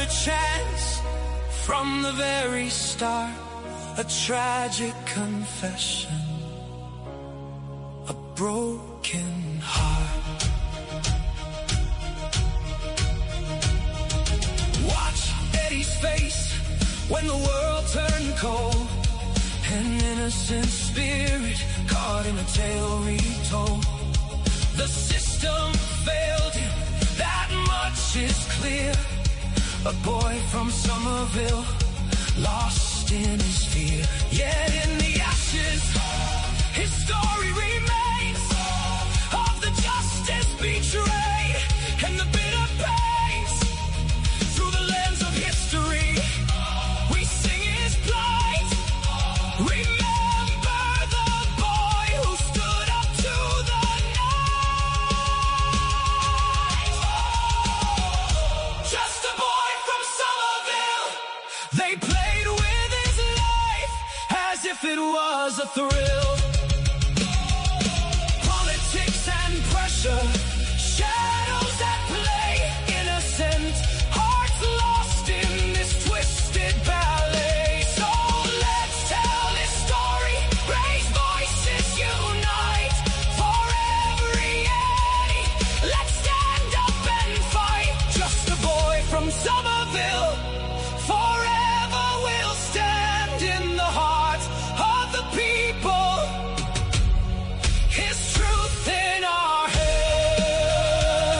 chance from the very start, a tragic confession, a broken heart. Watch Eddie's face when the world turned cold, an innocent spirit caught in a tale retold. The system failed him, that much is clear. A boy from Somerville, lost in his fear. Yet in the ashes, his story remains of the justice betrayed and the bitter pains. Through the lens of history, we sing his plight. Remember the boy who stood up to the night. Just a boy from Somerville. They played with his life as if it was a thrill. Politics and pressure, shadows at play, innocent hearts lost in this twisted ballet. So let's tell his story, raise voices, unite. For every Eddie, let's stand up and fight. Just a boy from Somerville, forever will stand in the heart of the people. His truth in our head.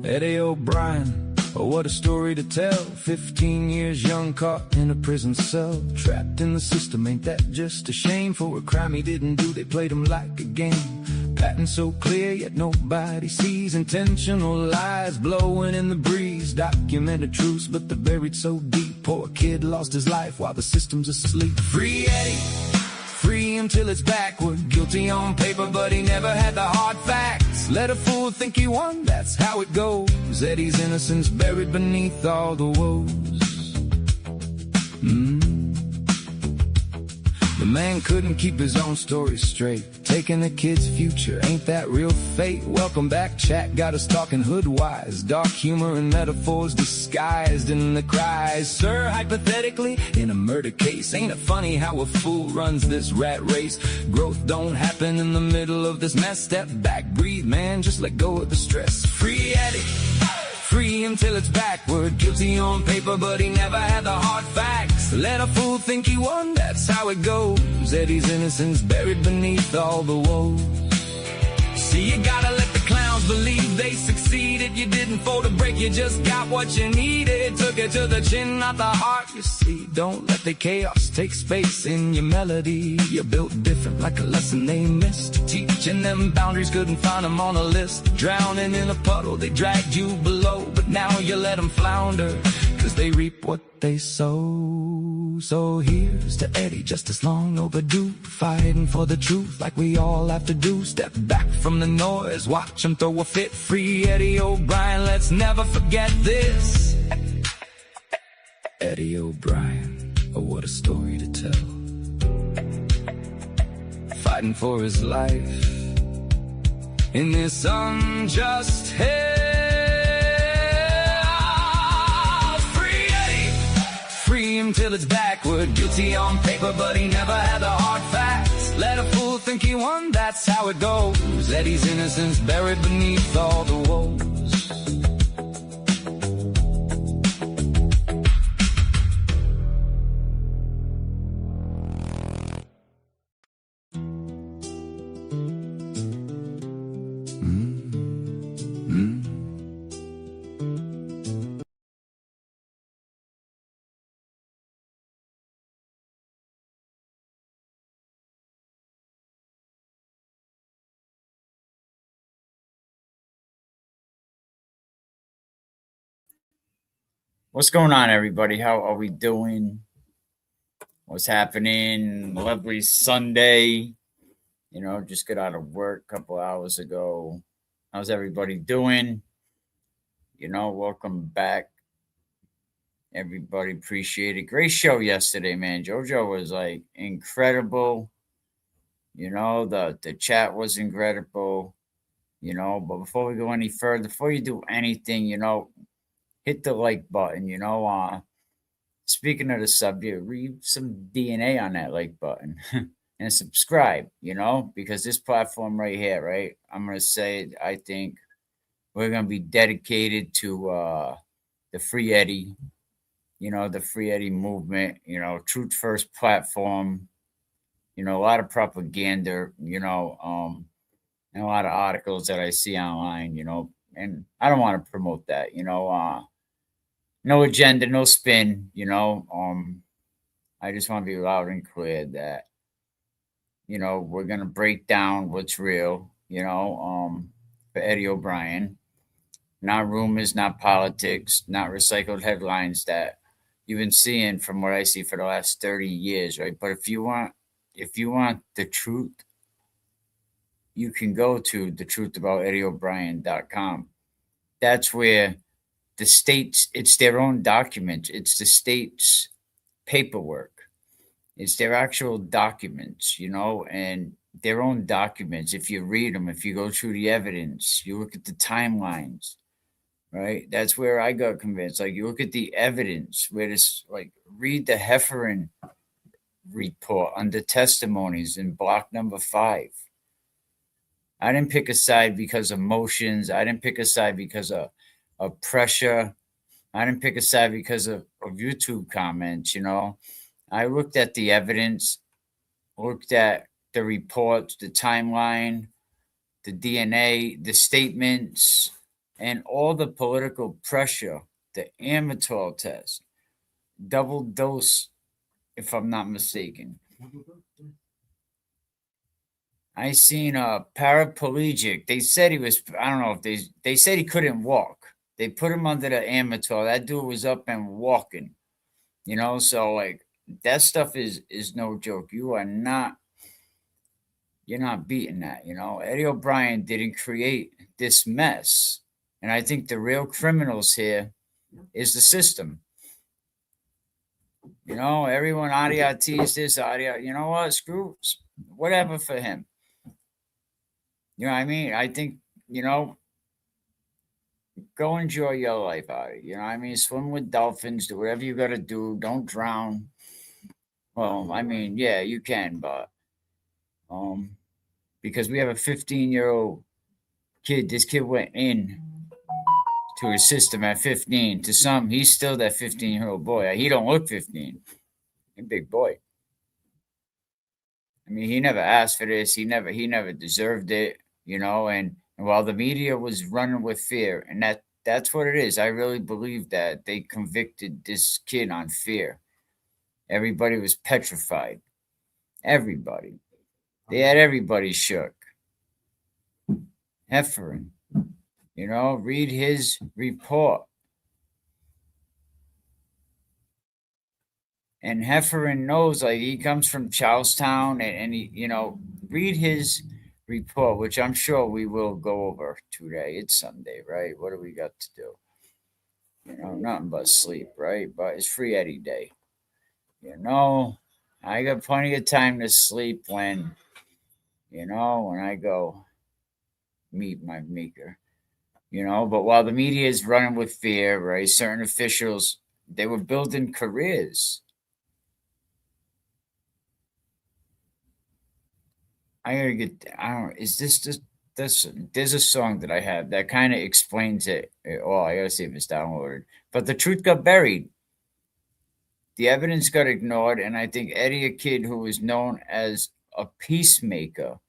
Eddie O'Brien, oh what a story to tell. 15 years young, caught in a prison cell, trapped in the system. Ain't that just a shame? For a crime he didn't do, they played him like a game. Pattern so clear, yet nobody sees. Intentional lies blowing in the breeze. Documented truths, but they're buried so deep. Poor kid lost his life while the system's asleep. Free Eddie, free him till it's backward. Guilty on paper, but he never had the hard facts. Let a fool think he won, that's how it goes. Eddie's innocence buried beneath all the woes. The man couldn't keep his own story straight. Taking a kid's future, ain't that real fate? Welcome back, chat got us talking hood-wise. Dark humor and metaphors disguised in the cries. Sir, hypothetically, in a murder case, ain't it funny how a fool runs this rat race? Growth don't happen in the middle of this mess. Step back, breathe, man, just let go of the stress. Free Eddie, free him till it's backward. Guilty on paper, but he never had the hard facts. Let a fool think he won, that's how it goes. Eddie's innocence buried beneath all the woes. See, you gotta let the clowns believe they succeeded. You didn't fold a break, you just got what you needed. Took it to the chin, not the heart, you see. Don't let the chaos take space in your melody. You're built different, like a lesson they missed. Teaching them boundaries, couldn't find them on a list. Drowning in a puddle, they dragged you below. But now you let them flounder, cause they reap what they sow. So here's to Eddie, just as long overdue. Fighting for the truth like we all have to do. Step back from the noise, watch him throw a fit. Free Eddie O'Brien, let's never forget this. Eddie O'Brien, oh what a story to tell. Fighting for his life in this unjust hell. Free him till it's backward. Guilty on paper, but he never had the hard facts. Let a fool think he won, that's how it goes. Eddie's innocence buried beneath all the woes. What's going on, everybody? How are we doing? What's happening? Lovely Sunday. You know, just got out of work a couple hours ago. How's everybody doing? You know, welcome back. Everybody appreciate it. Great show yesterday, man. JoJo was like incredible. You know, the chat was incredible, you know. But before we go any further, before you do anything, you know, hit the like button, you know. Speaking of the subject, leave some DNA on that like button and subscribe, you know, because this platform right here, right? I'm gonna say I think we're gonna be dedicated to the Free Eddie, you know, the Free Eddie movement, you know, truth first platform, you know, a lot of propaganda, you know, and a lot of articles that I see online, you know, and I don't want to promote that, you know, no agenda, no spin, you know. I just want to be loud and clear that, you know, we're gonna break down what's real, you know, for Eddie O'Brien. Not rumors, not politics, not recycled headlines that you've been seeing from what I see for the last 30 years, right? But if you want the truth, you can go to thetruthabouteddieobrien.com. That's where the states, it's their own documents, it's the state's paperwork. It's their actual documents, you know, and their own documents. If you read them, if you go through the evidence, you look at the timelines, right? That's where I got convinced. Like, you look at the evidence, where this, like, read the Heffernan report under testimonies in block number 5. I didn't pick a side because of emotions. I didn't pick a side because of pressure. I didn't pick a side because of YouTube comments, you know. I looked at the evidence, looked at the reports, the timeline, the DNA, the statements, and all the political pressure, the amateur test, double dose, if I'm not mistaken. I seen a paraplegic. They said he was, I don't know if they said he couldn't walk. They put him under the amateur. That dude was up and walking, you know, so like that stuff is no joke. You're not beating that, you know. Eddie O'Brien didn't create this mess. And I think the real criminals here is the system. You know, everyone Adiati is this, Adia. You know what? Screw whatever for him. You know what I mean? I think, you know, go enjoy your life, Adi. You know what I mean? Swim with dolphins, do whatever you gotta do. Don't drown. Well, I mean, yeah, you can, but um because we have a 15-year-old kid. This kid went in to his system at 15. To some, he's still that 15-year-old boy. He don't look 15. A big boy. I mean, he never asked for this. He never deserved it, you know. And while the media was running with fear, and that's what it is. I really believe that they convicted this kid on fear. Everybody was petrified. Everybody. They had everybody shook. Heffernan, you know, read his report. And Heffernan knows, like, he comes from Charlestown, and he, you know, read his report, which I'm sure we will go over today. It's Sunday, right? What do we got to do? You know, nothing but sleep, right? But it's Free Eddie Day. You know, I got plenty of time to sleep when, you know, when I go meet my maker. You know, but while the media is running with fear, right? Certain officials, they were building careers. I gotta get. I don't. Is this? There's a song that I have that kind of explains it. Oh, I gotta see if it's downloaded. But the truth got buried. The evidence got ignored, and I think Eddie, a kid who was known as a peacemaker,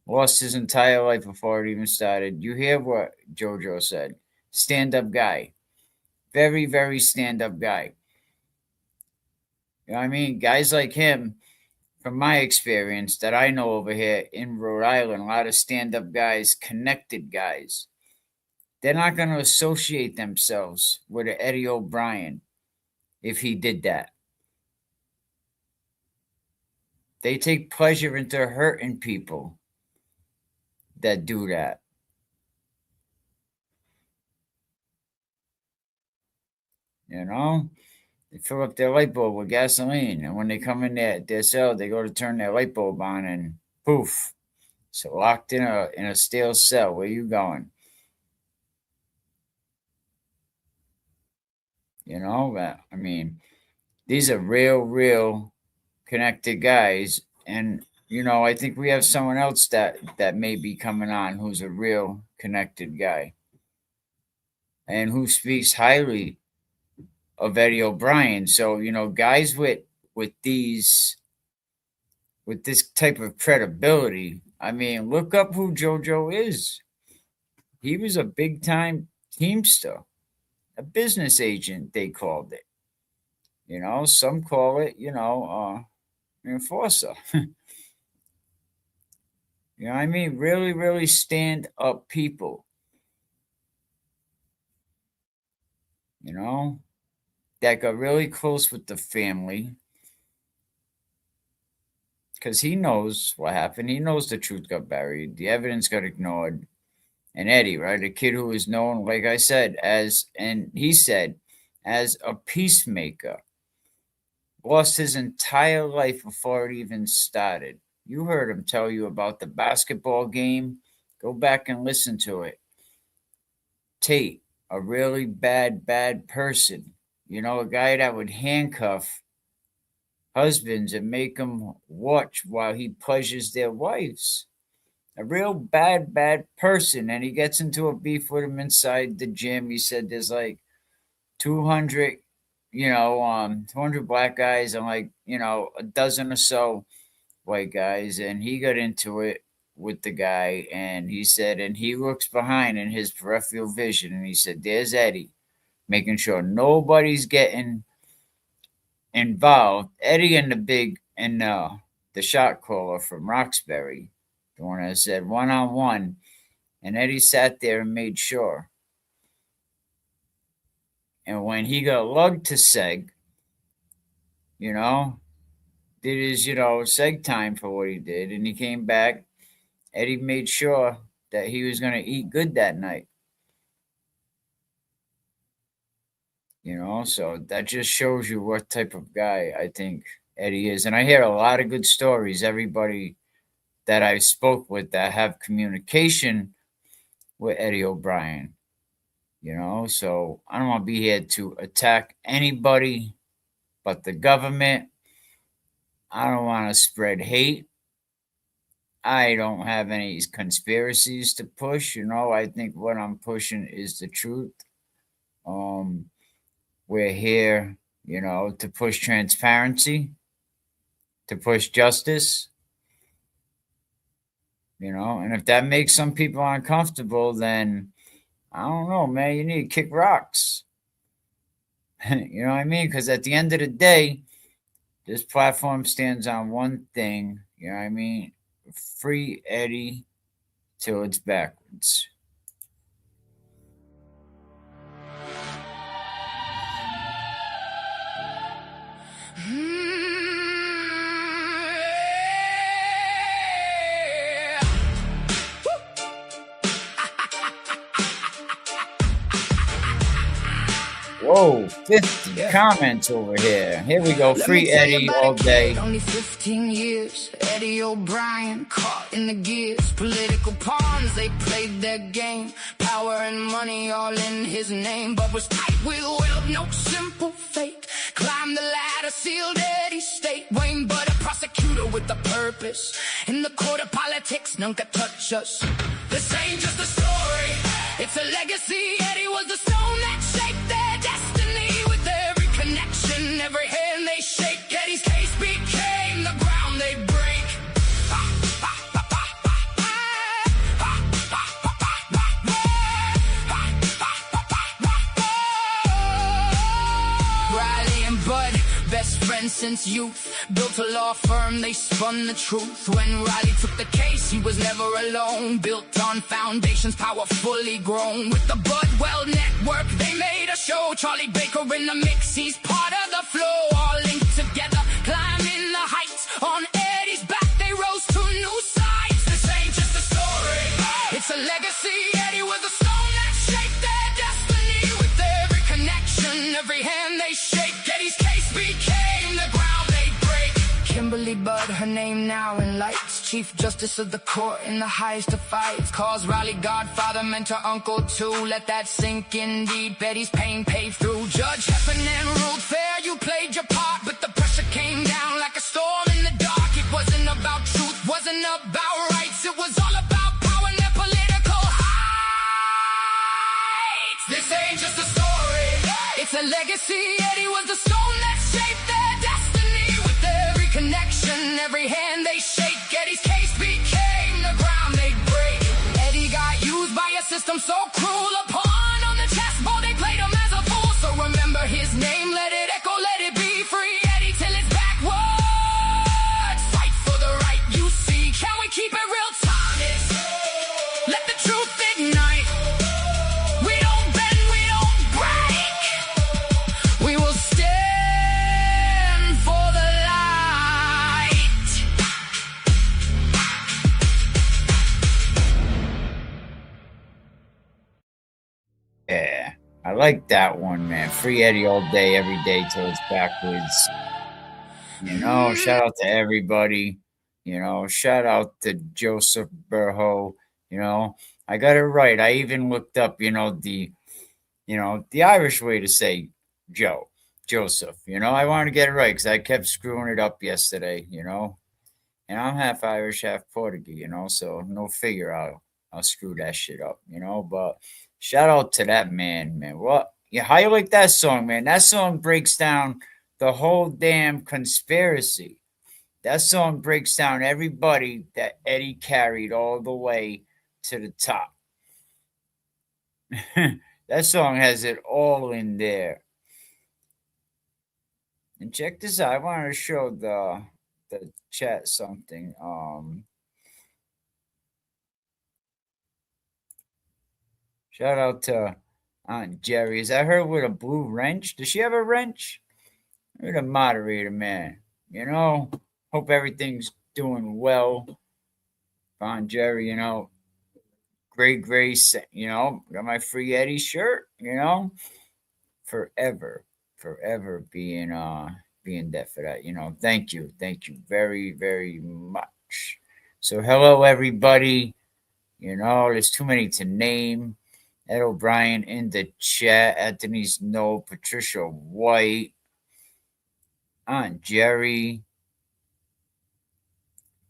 lost his entire life before it even started. You hear what JoJo said? Stand up guy, very very stand up guy. You know what I mean? Guys like him, from my experience that I know over here in Rhode Island, a lot of stand up guys, connected guys, they're not going to associate themselves with a Eddie O'Brien if he did that. They take pleasure into hurting people that do that. You know, they fill up their light bulb with gasoline, and when they come in their cell, they go to turn their light bulb on, and Poof. So locked in a steel cell. Where you going? You know, I mean, these are real connected guys. And, you know, I think we have someone else that may be coming on who's a real connected guy and who speaks highly of Eddie O'Brien. So, you know, guys with these with this type of credibility, I mean, look up who JoJo is. He was a big time teamster, a business agent, they called it. You know, some call it, enforcer. You know what I mean? Really stand up people. You know, that got really close with the family because he knows what happened. He knows the truth got buried, the evidence got ignored. And Eddie, right, a kid who is known, like I said, he said, as a peacemaker, lost his entire life before it even started. You heard him tell you about the basketball game. Go back and listen to it. Tate, a really bad person. You know, a guy that would handcuff husbands and make them watch while he pleasures their wives. A real bad person. And he gets into a beef with him inside the gym. He said there's like 200, 200 black guys and like, a dozen or so white guys. And he got into it with the guy. And he said, and he looks behind in his peripheral vision. And he said, there's Eddie, making sure nobody's getting involved. Eddie and the shot caller from Roxbury, the one that said 1-on-1, and Eddie sat there and made sure. And when he got lugged to Seg, did his, Seg time for what he did, and he came back, Eddie made sure that he was going to eat good that night. So that just shows you what type of guy I think Eddie is. And I hear a lot of good stories. Everybody that I spoke with that have communication with Eddie O'Brien, so I don't want to be here to attack anybody but the government. I don't want to spread hate. I don't have any conspiracies to push. I think what I'm pushing is the truth. We're here, to push transparency, to push justice, and if that makes some people uncomfortable, then I don't know, man, you need to kick rocks. You know what I mean? Because at the end of the day, this platform stands on one thing, you know what I mean? Free Eddie till it's backwards. Whoa, 50 comments over here. Here we go. Free Eddie all day. Only 15 years. Eddie O'Brien caught in the gears. Political pawns, they played their game. Power and money all in his name. But was tight with will, no simple fake. Climbed the ladder, sealed Eddie's state. Wayne but a prosecutor with a purpose. In the court of politics, none could touch us. This ain't just a story, it's a legacy. Eddie was the stone that shaped their destiny. With every connection, every hand they shake, Eddie's case became the ground they break. Riley and Bud, best friends since youth, built a law firm, they spun the truth. When Riley took the case, he was never alone. Built on foundations, powerfully grown. With the Budwell network, they made a show. Charlie Baker in the mix, he's part of the flow. All linked together, climbing the heights. On Eddie's back, they rose to new sights. This ain't just a story, it's a legacy. Eddie was a stone that shaped their destiny. With every connection, every hand they shake, Eddie's case became the ground they break. Kimberly Bud, blood, her name now in lights. Chief Justice of the court in the highest of fights. Calls Riley godfather, mentor, uncle too. Let that sink indeed, Betty's pain paid through. Judge Heffernan ruled fair, you played your part. But the pressure came down like a storm in the dark. It wasn't about truth, wasn't about rights. It was all about power and their political heights. This ain't just a story, it's a legacy. Eddie was the stone that shaped their destiny. With every connection, every hand they shake, Eddie's case became the ground they break. Eddie got used by a system so cruel. A pawn on the chessboard, they played him as a fool. So remember his name, let it echo, let it be free. Eddie till it's backwards. Fight for the right you see. Can we keep it real timeless? Let the truth ignite. We don't bend, we don't break. We will stand for the light. Yeah, I like that one, man. Free Eddie all day, every day till it's backwards. You know, shout out to everybody. You know, shout out to Joseph Burho. You know, I got it right. I even looked up, the Irish way to say Joseph. You know, I wanted to get it right because I kept screwing it up yesterday. And I'm half Irish, half Portuguese. So no figure I'll screw that shit up. But shout out to that man. What? Yeah, how you like that song, man? That song breaks down the whole damn conspiracy. That song breaks down everybody that Eddie carried all the way to the top. That song has it all in there. And check this out. I wanted to show the chat something. Shout out to Aunt Jerry. Is that her with a blue wrench? Does she have a wrench? You're the moderator, man. Hope everything's doing well. Aunt Jerry, great grace, got my free Eddie shirt, forever being there for that. Thank you very, very much. So hello everybody. There's too many to name. Ed O'Brien in the chat, Anthony Snow, Patricia White, Aunt Jerry,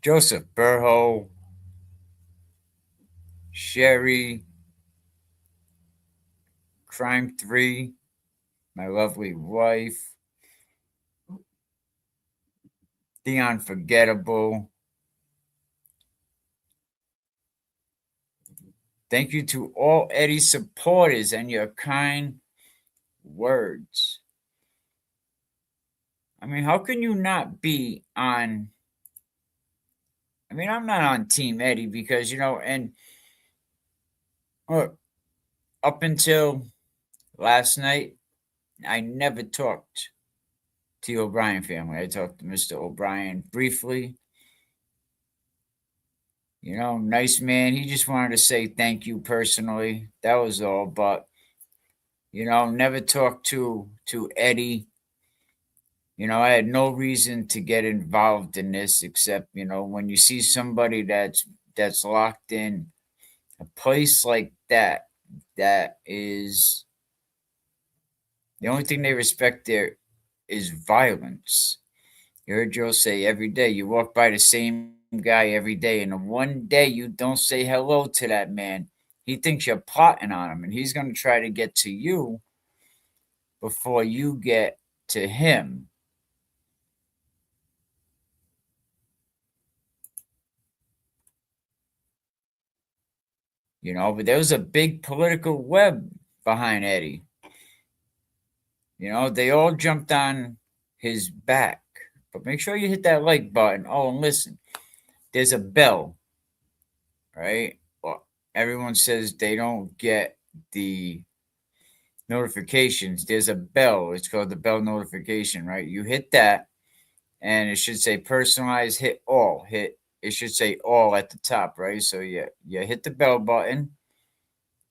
Joseph Burho, Sherry, Crime 3, my lovely wife, The Unforgettable. Thank you to all Eddie supporters and your kind words. I mean, how can you not be on? I mean, I'm not on Team Eddie because, and up until last night, I never talked to the O'Brien family. I talked to Mr. O'Brien briefly. Nice man. He just wanted to say thank you personally. That was all. But, never talked to Eddie. I had no reason to get involved in this except, when you see somebody that's locked in a place like that is the only thing they respect there is violence. You heard Joe say every day you walk by the same guy every day, and the one day you don't say hello to that man, he thinks you're plotting on him, and he's going to try to get to you before you get to him. But there was a big political web behind Eddie. They all jumped on his back. But make sure you hit that like button. Oh, and listen, there's a bell, right? Well, everyone says they don't get the notifications. There's a bell. It's called the bell notification, right? You hit that, and it should say personalized, hit all. It should say all at the top, right? So you hit the bell button,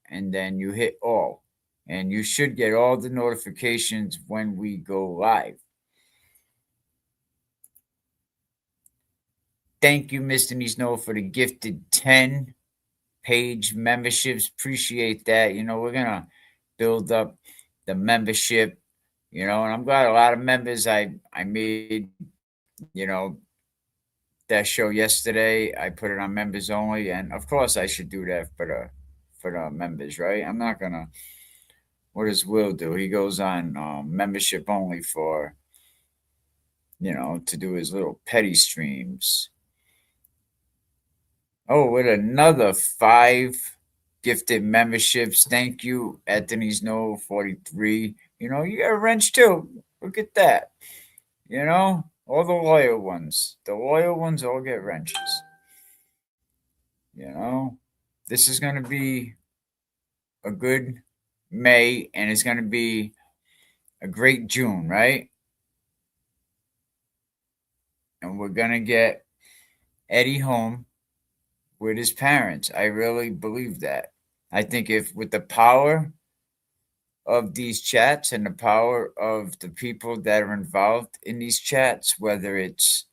and then you hit all. And you should get all the notifications when we go live. Thank you, Mr. Neesno, for the gifted 10 page memberships. Appreciate that. We're going to build up the membership, and I'm glad a lot of members I made, that show yesterday. I put it on members only, and of course I should do that for the members, right? I'm not gonna. What does Will do? He goes on membership only for, to do his little petty streams. Oh, with another 5 gifted memberships. Thank you, Anthony's No 43. You got a wrench too. Look at that. All the loyal ones. The loyal ones all get wrenches. This is going to be a good May, and it's going to be a great June, right? And we're going to get Eddie home with his parents. I really believe that. I think if with the power of these chats and the power of the people that are involved in these chats, whether it's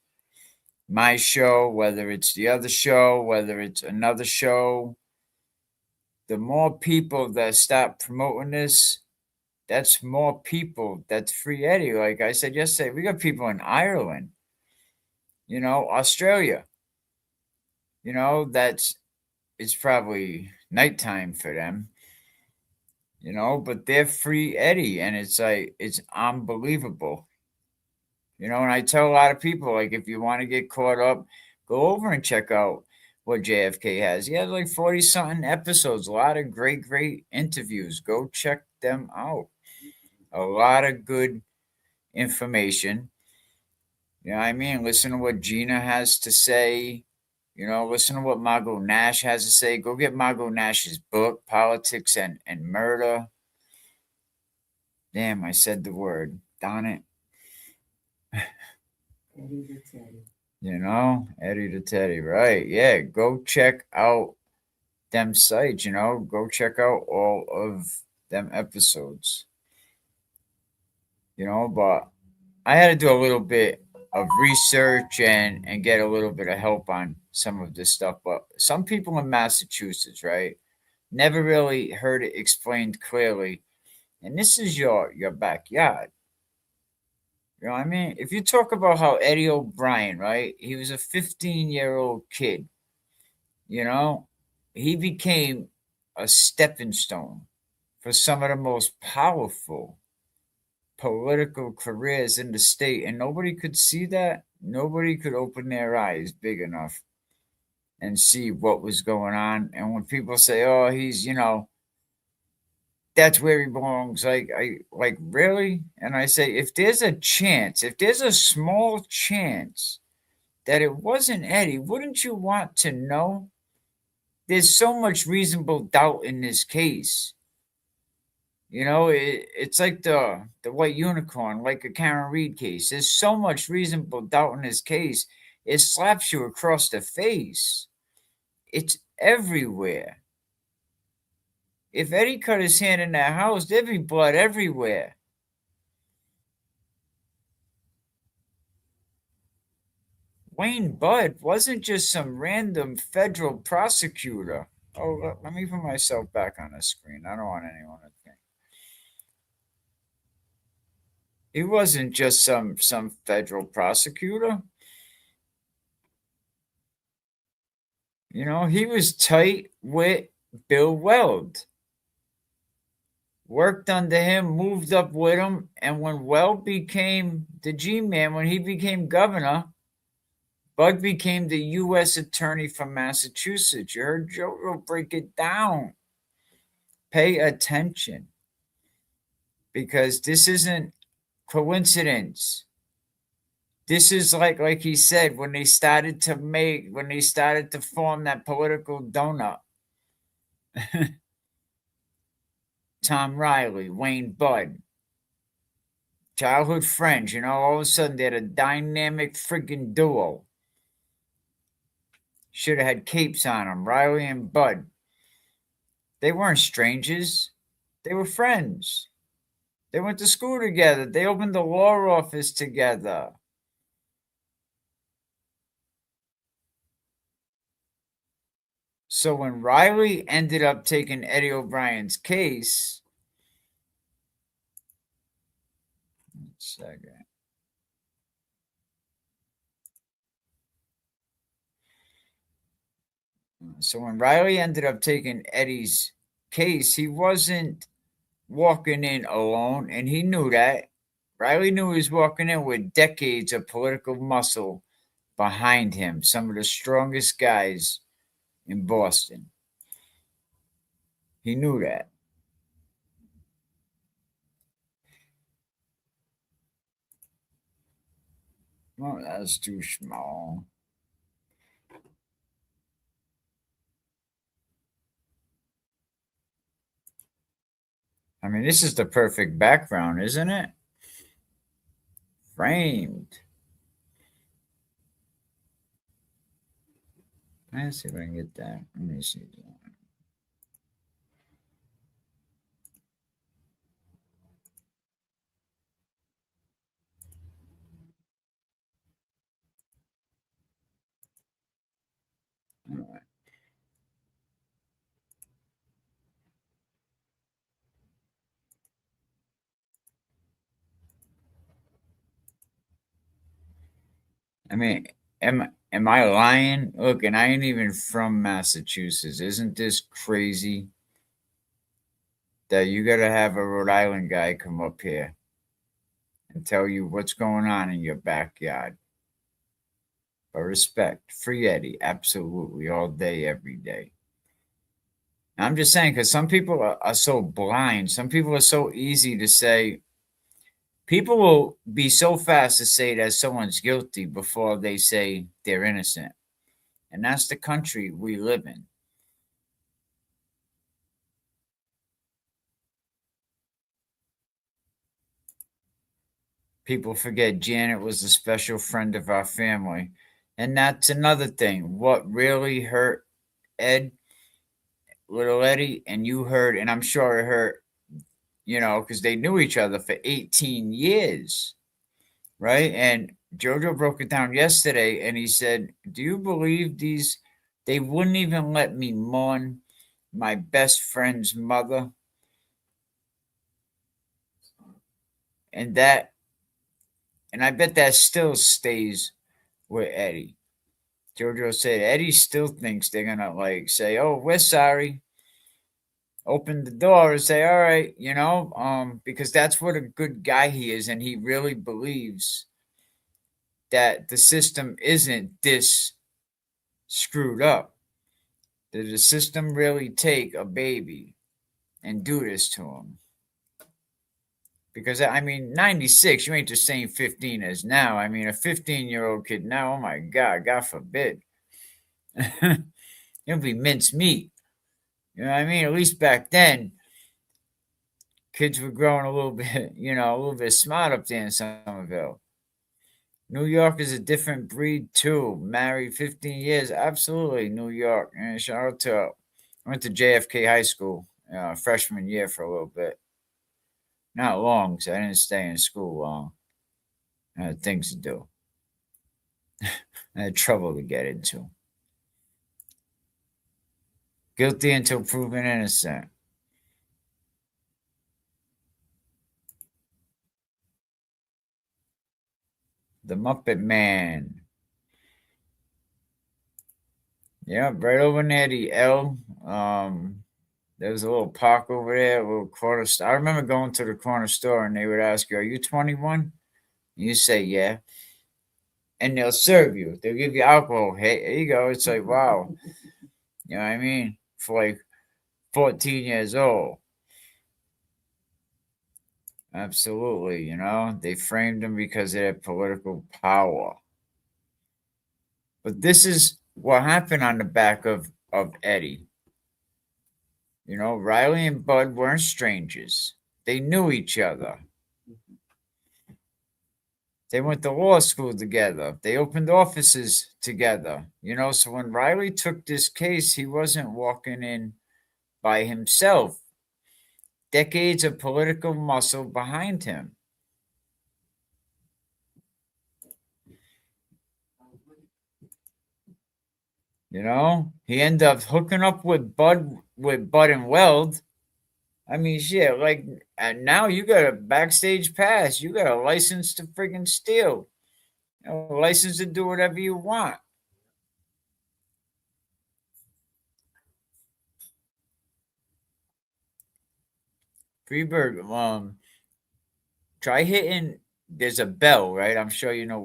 my show, whether it's the other show, whether it's another show, the more people that stop promoting this, that's more people that's free Eddie. Like I said yesterday, we got people in Ireland, Australia, it's probably nighttime for them, but they're free Eddie, and it's like, it's unbelievable. And I tell a lot of people, like, if you want to get caught up, go over and check out what JFK has. He has like 40 something episodes, a lot of great interviews. Go check them out. A lot of good information. You know what I mean? Listen to what Gina has to say. Listen to what Margot Nash has to say. Go get Margot Nash's book, Politics and Murder. Damn, I said the word. Darn it. Eddie the Teddy. Eddie the Teddy, right. Yeah, go check out them sites, go check out all of them episodes. But I had to do a little bit of research and get a little bit of help on some of this stuff. But some people in Massachusetts, right, never really heard it explained clearly. And this is your backyard. You know what I mean? If you talk about how Eddie O'Brien, right, he was a 15-year-old kid, he became a stepping stone for some of the most powerful political careers in the state, and nobody could see that. Nobody could open their eyes big enough and see what was going on. And when people say, "Oh, he's, that's where he belongs," I really? And I say, if there's a chance, if there's a small chance that it wasn't Eddie, wouldn't you want to know? There's so much reasonable doubt in this case. It's like the white unicorn, like a Karen Reed case. There's so much reasonable doubt in this case. It slaps you across the face. It's everywhere. If Eddie cut his hand in that house, there'd be blood everywhere. Wayne Budd wasn't just some random federal prosecutor. Oh, let me put myself back on the screen. I don't want anyone to think. He wasn't just some federal prosecutor. He was tight with Bill Weld. Worked under him, moved up with him, and when Weld became the G-Man, when he became governor, Bud became the U.S. Attorney from Massachusetts. You heard Joe break it down. Pay attention, because this isn't coincidence. This is like he said, when they started to form that political donut. Tom Riley, Wayne Budd, childhood friends, all of a sudden they're a dynamic freaking duo. Should have had capes on them, Riley and Budd. They weren't strangers. They were friends. They went to school together. They opened the law office together. So when Riley ended up taking Eddie O'Brien's case, second. So when Riley ended up taking Eddie's case, he wasn't walking in alone, and he knew that. Riley knew he was walking in with decades of political muscle behind him, some of the strongest guys in Boston. He knew that. Well, that's too small. I mean, this is the perfect background, isn't it? Framed. Let's see if I can get that. Let me see. All right. I mean, am I lying? Look, and I ain't even from Massachusetts. Isn't this crazy that you got to have a Rhode Island guy come up here and tell you what's going on in your backyard? But respect, free Eddie, absolutely, all day, every day. I'm just saying, because some people are so blind. Some people are so easy to say, people will be so fast to say that someone's guilty before they say they're innocent. And that's the country we live in. People forget Janet was a special friend of our family. And that's another thing. What really hurt Ed, little Eddie, and you heard, and I'm sure it hurt, because they knew each other for 18 years, right? And Jojo broke it down yesterday and he said, do you believe they wouldn't even let me mourn my best friend's mother? And I bet that still stays with Eddie. Jojo said Eddie still thinks they're gonna say, "Oh, we're sorry." Open the door and say, "All right," because that's what a good guy he is, and he really believes that the system isn't this screwed up. Did the system really take a baby and do this to him? Because, I mean, 96, you ain't the same 15 as now. I mean, a 15-year-old kid now, oh my God forbid. It'll be mincemeat. You know what I mean? At least back then, kids were growing a little bit, a little bit smart up there in Somerville. New York is a different breed too. Married 15 years, absolutely. New York. And shout out to, I went to JFK High School, freshman year for a little bit. Not long, because I didn't stay in school long. I had things to do. I had trouble to get into. Guilty until proven innocent. The Muppet Man. Yeah, right over near the L. There was a little park over there, a little corner store. I remember going to the corner store and they would ask you, "Are you 21?" You say, "Yeah." And they'll serve you. They'll give you alcohol. Hey, here you go. It's like, wow. You know what I mean? For like 14 years old. Absolutely. They framed them because they had political power. But this is what happened on the back of Eddie. Riley and Bud weren't strangers. They knew each other. They went to law school together. They opened offices together. So when Riley took this case, he wasn't walking in by himself. Decades of political muscle behind him. You know, he ended up hooking up with Bud and Weld. I mean, shit, like, and now you got a backstage pass. You got a license to freaking steal. You know, a license to do whatever you want. Freebird, try hitting. There's a bell, right? I'm sure you know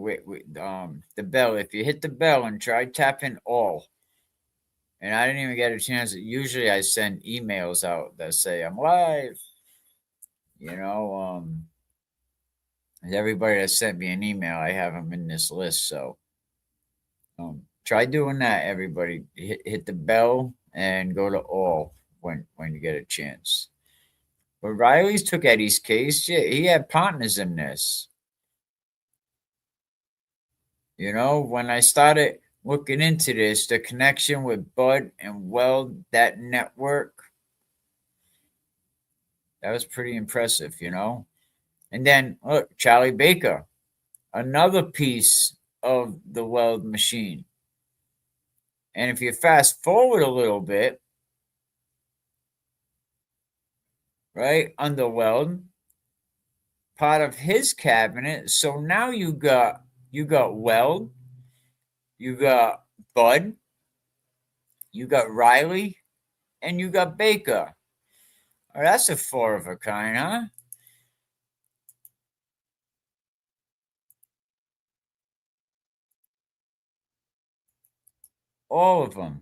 the bell. If you hit the bell and try tapping all, and I didn't even get a chance. Usually, I send emails out that say I'm live. You know, and everybody that sent me an email, I have them in this list. So try doing that. Everybody, hit the bell and go to all when you get a chance. But Riley's took Eddie's case. Yeah, he had partners in this. You know, when I started looking into this, the connection with Bud and Weld, that network, that was pretty impressive, you know? And then, look, Charlie Baker, another piece of the Weld machine. And if you fast forward a little bit, right, under Weld, part of his cabinet. So now you got Weld, you got Bud, you got Riley, and you got Baker. Oh, that's a four of a kind, huh? All of them.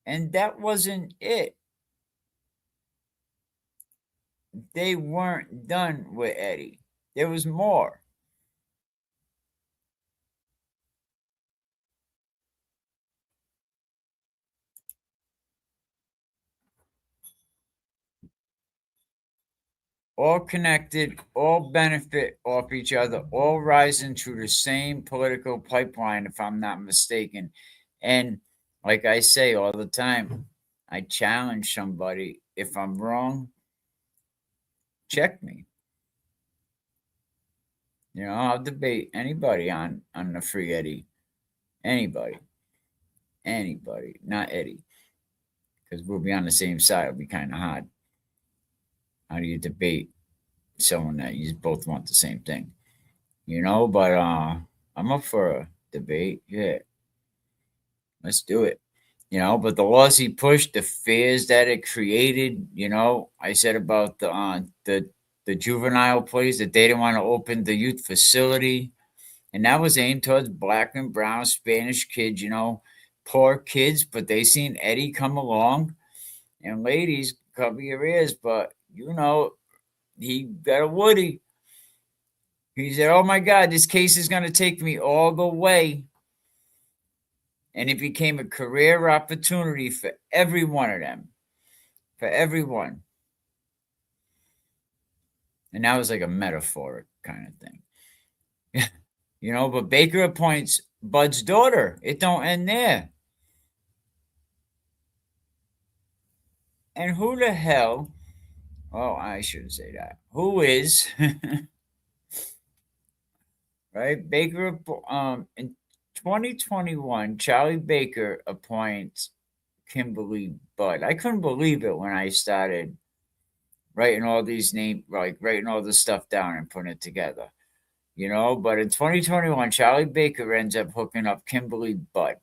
And that wasn't it. They weren't done with Eddie. There was more. All connected, all benefit off each other, all rising through the same political pipeline, if I'm not mistaken. And like I say all the time, I challenge somebody. If I'm wrong, check me. You know, I'll debate anybody on the free Eddie. Anybody. Anybody. Not Eddie. Because we'll be on the same side. It'll be kind of hard. How do you debate someone that you both want the same thing? You know, but I'm up for a debate. Yeah, let's do it. You know, but the laws he pushed, the fears that it created, you know, I said about the juvenile place that they didn't want to open the youth facility, and that was aimed towards black and brown Spanish kids, you know, poor kids, but they seen Eddie come along, and ladies, cover your ears, but you know, he got a Woody. He said, "Oh my God, this case is going to take me all the way." And it became a career opportunity for every one of them, for everyone. And that was like a metaphoric kind of thing. You know, but Baker appoints Bud's daughter. It don't end there. And who the hell, oh, I shouldn't say that. Who is, right? Baker, in 2021, Charlie Baker appoints Kimberly Budd. I couldn't believe it when I started writing all these names, like writing all this stuff down and putting it together. You know, but in 2021, Charlie Baker ends up hooking up Kimberly Budd.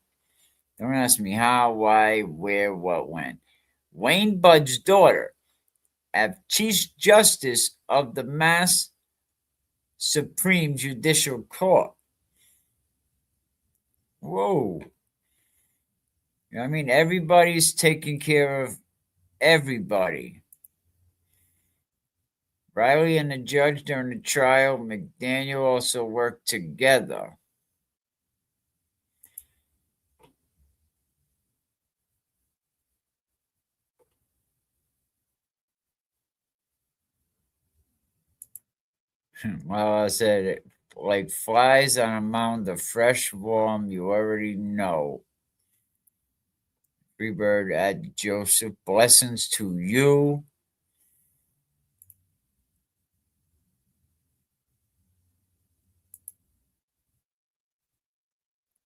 Don't ask me how, why, where, what, when. Wayne Budd's daughter, as Chief Justice of the Mass Supreme Judicial Court. Whoa. You know what I mean? Everybody's taking care of everybody. Riley and the judge during the trial, McDaniel also worked together. Well, I said it like flies on a mound of fresh warm, you already know. Freebird at Joseph, blessings to you.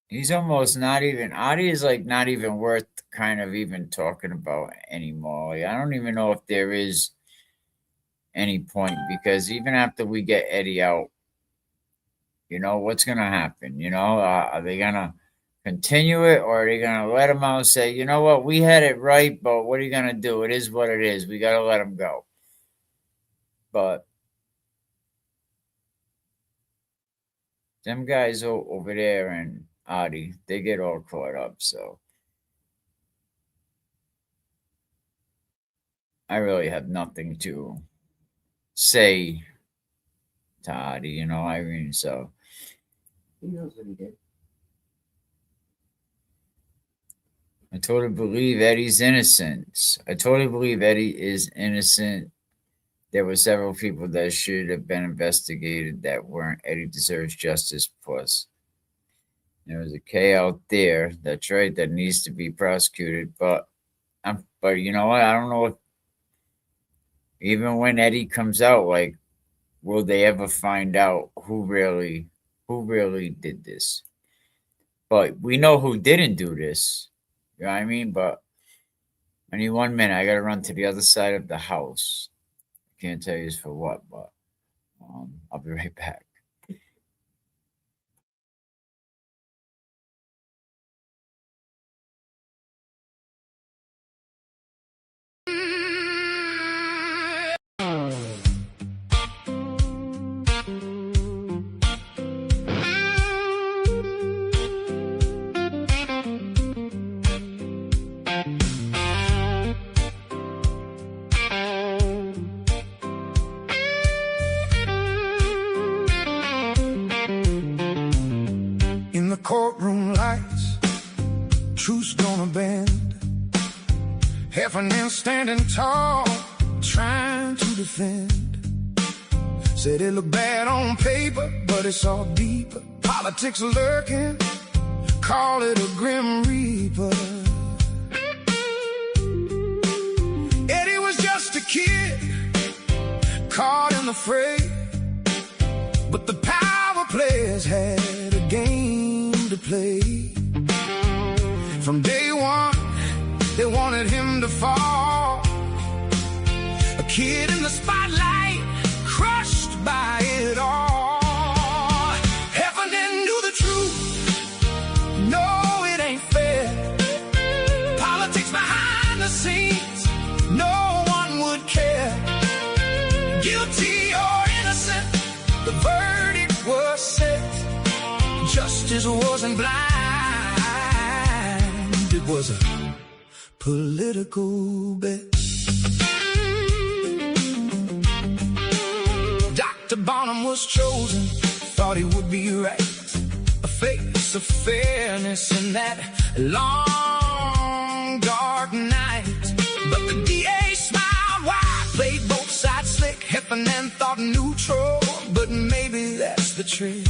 He's almost not even, Adi is like not even worth kind of even talking about anymore. Like, I don't even know if there is any point, because even after we get Eddie out, you know, what's going to happen? You know, are they going to continue it, or are they going to let him out and say, you know what, we had it right, but what are you going to do? It is what it is. We got to let him go. But them guys over there and Adi, they get all caught up. So I really have nothing to say to Adi, you know, Irene. So He knows what he did. I totally believe Eddie's innocent. I totally believe Eddie is innocent. There were several people that should have been investigated that weren't. Eddie deserves justice. Plus, there was a K out there, that's right, that needs to be prosecuted. But you know what? I don't know if even when Eddie comes out, like, will they ever find out who really did this? But we know who didn't do this. You know what I mean? But I need 1 minute. I gotta run to the other side of the house. I can't tell you for what, but I'll be right back. In the courtroom lights, truth's gonna bend. Heffernan standing tall, trying to defend. Said it looked bad on paper, but it's all deeper. Politics lurking, call it a grim reaper. Eddie was just a kid, caught in the fray, but the power players had a game to play. From day one, they wanted him to fall. A kid in the spotlight, crushed by it all. Heffernan knew the truth. No, it ain't fair. Politics behind the scenes, no one would care. Guilty or innocent, the verdict was set. Justice wasn't blind, it was a political bet. Dr. Bonham was chosen, thought he would be right, a face of fairness in that long, dark night. But the DA smiled wide, played both sides slick. Heffernan thought neutral, but maybe that's the trick.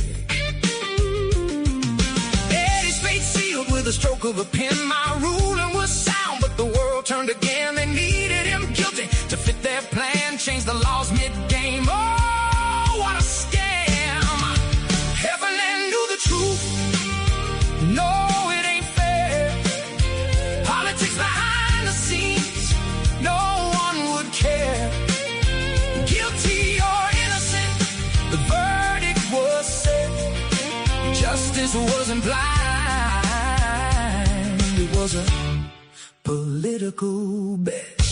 With a stroke of a pen, my ruling was sound, but the world turned again. They needed him guilty to fit their plan, change the laws mid-game. Oh, what a scam! Heffernan knew the truth. No, it ain't fair. Politics behind the scenes, no one would care. Guilty or innocent, the verdict was set. Justice wasn't blind, was a political bet.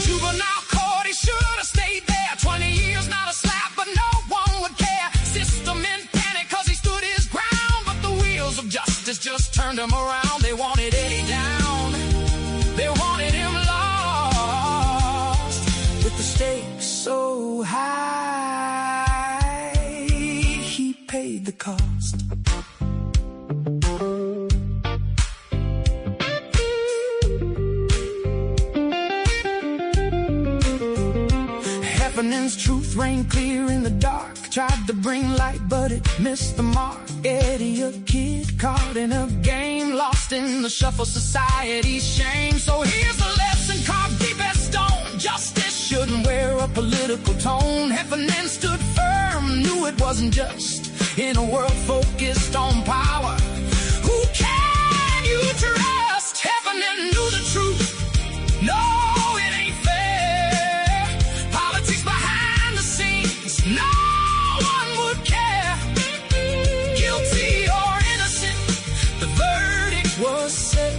Juvenile court, he should have stayed there. 20 years, not a slap, but no one would care. System in panic, cause he stood his ground, but the wheels of justice just turned him around. They wanted Eddie down, they wanted him lost. With the stakes so high, he paid the cost. Heffernan's truth reigned clear in the dark. Tried to bring light, but it missed the mark. Eddie, a kid caught in a game, lost in the shuffle, society's shame. So here's the lesson carved deep as stone: justice shouldn't wear a political tone. Heffernan stood firm, wasn't just in a world focused on power. Who can you trust? Heffernan knew the truth. No, it ain't fair. Politics behind the scenes, no one would care. Guilty or innocent, the verdict was set.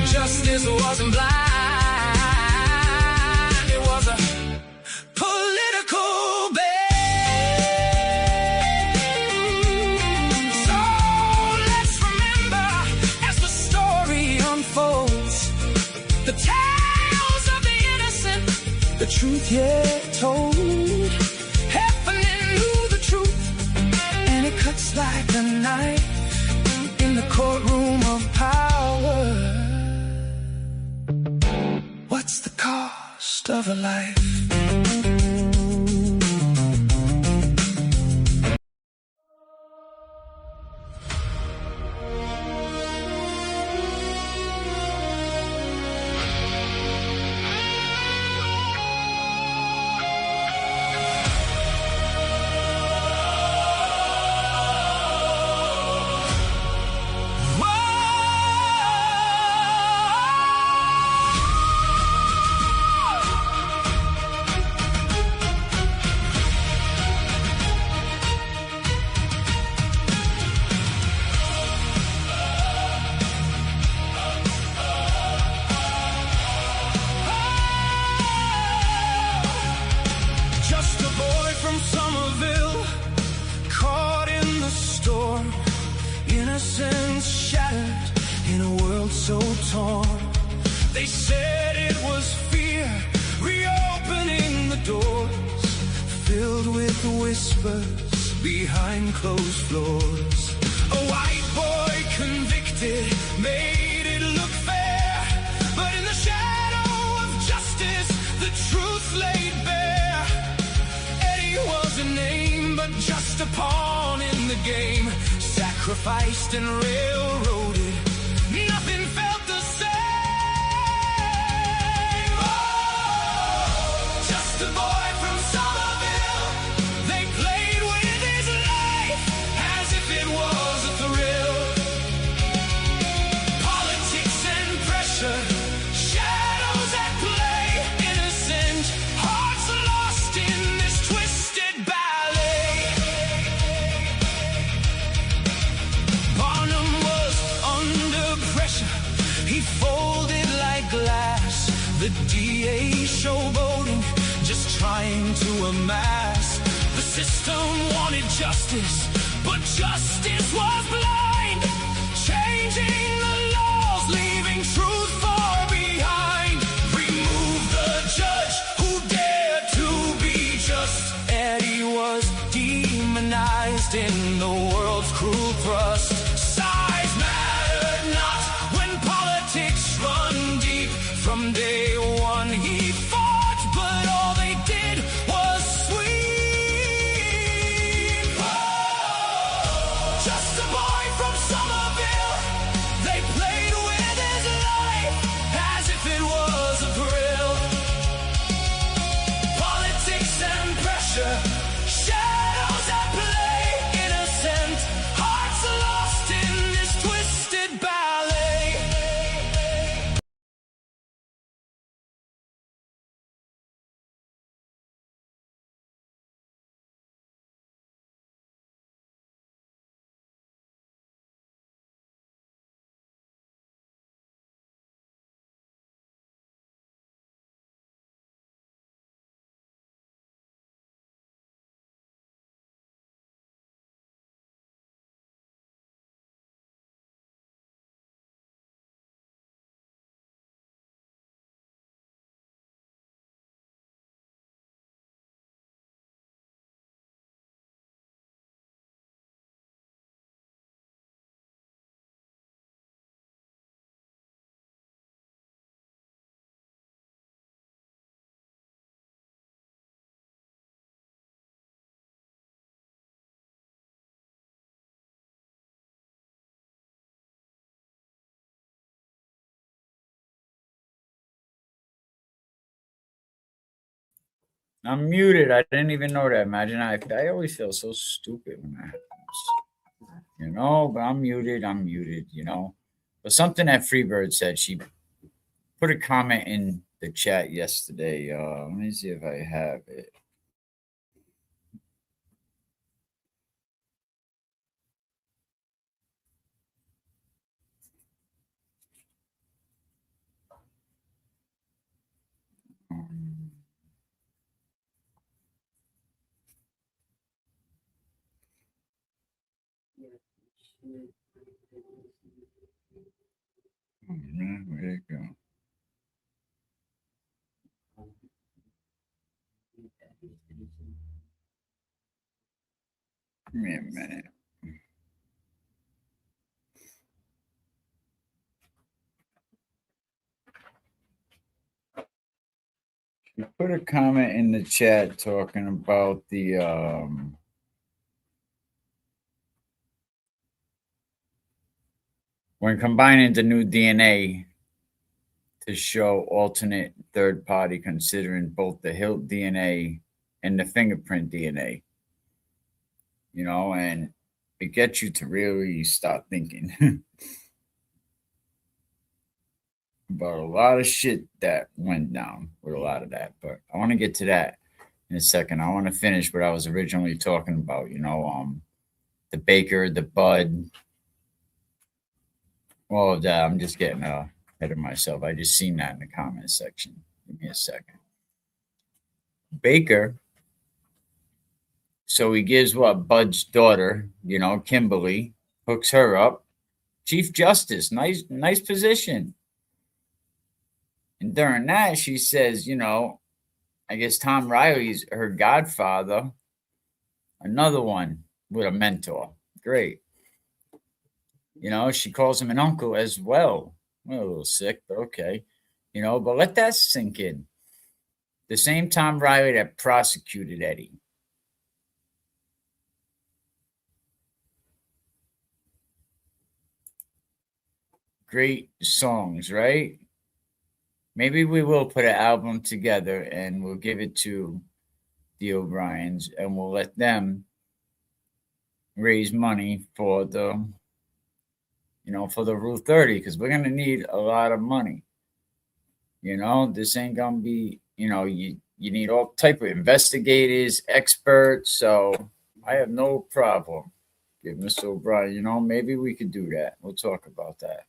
Justice wasn't blind. The tales of the innocent, the truth yet told. Heffernan knew the truth, and it cuts like a knife in the courtroom of power. What's the cost of a life? Innocence shattered in a world so torn. They said it was fear reopening the doors, filled with whispers behind closed floors. A white boy convicted made it look fair, but in the shadow of justice the truth laid bare. Eddie was a name, but just a pawn in the game. Sacrificed and railroaded, nothing felt the same. Oh, just a boy from Somerville. They played with his life as if it was a thrill. Politics and pressure, shadows at play. Innocent hearts lost in this twisted ballet. He folded like glass, the DA showboating, just trying to amass. The system wanted justice, but justice was blind, changing the laws, leaving truth far behind. Remove the judge who dared to be just. Eddie was demonized in the world's cruel thrust. Size mattered not when politics run deep. From day one he fought, but all they did was sweep. Oh, just a boy from Somerville. They played with his life as if it was a thrill. Politics and pressure, shadows at play. Innocent I'm muted. I didn't even know that. Imagine I always feel so stupid when that happens. But I'm muted. I'm muted, But something that Freebird said, she put a comment in the chat yesterday. Let me see if I have it. Where'd it go? Give me a minute. She put a comment in the chat talking about the when combining the new DNA to show alternate third party, considering both the hilt DNA and the fingerprint DNA, and it gets you to really start thinking about a lot of shit that went down with a lot of that. But I want to get to that in a second. I want to finish what I was originally talking about, the Baker, the Bud, all of that. I'm just getting ahead of myself. I just seen that in the comment section. Give me a second. Baker. So he gives what Bud's daughter, Kimberly, hooks her up. Chief Justice, nice position. And during that, she says, I guess Tom Riley's her godfather, another one with a mentor. Great. She calls him an uncle as well. Well, a little sick, but okay. But let that sink in. The same Tom Riley that prosecuted Eddie. Great songs, right? Maybe we will put an album together and we'll give it to the O'Briens and we'll let them raise money for the Rule 30, because we're gonna need a lot of money. This ain't gonna be, you need all type of investigators, experts. So I have no problem. Give Mr. O'Brien, maybe we could do that. We'll talk about that.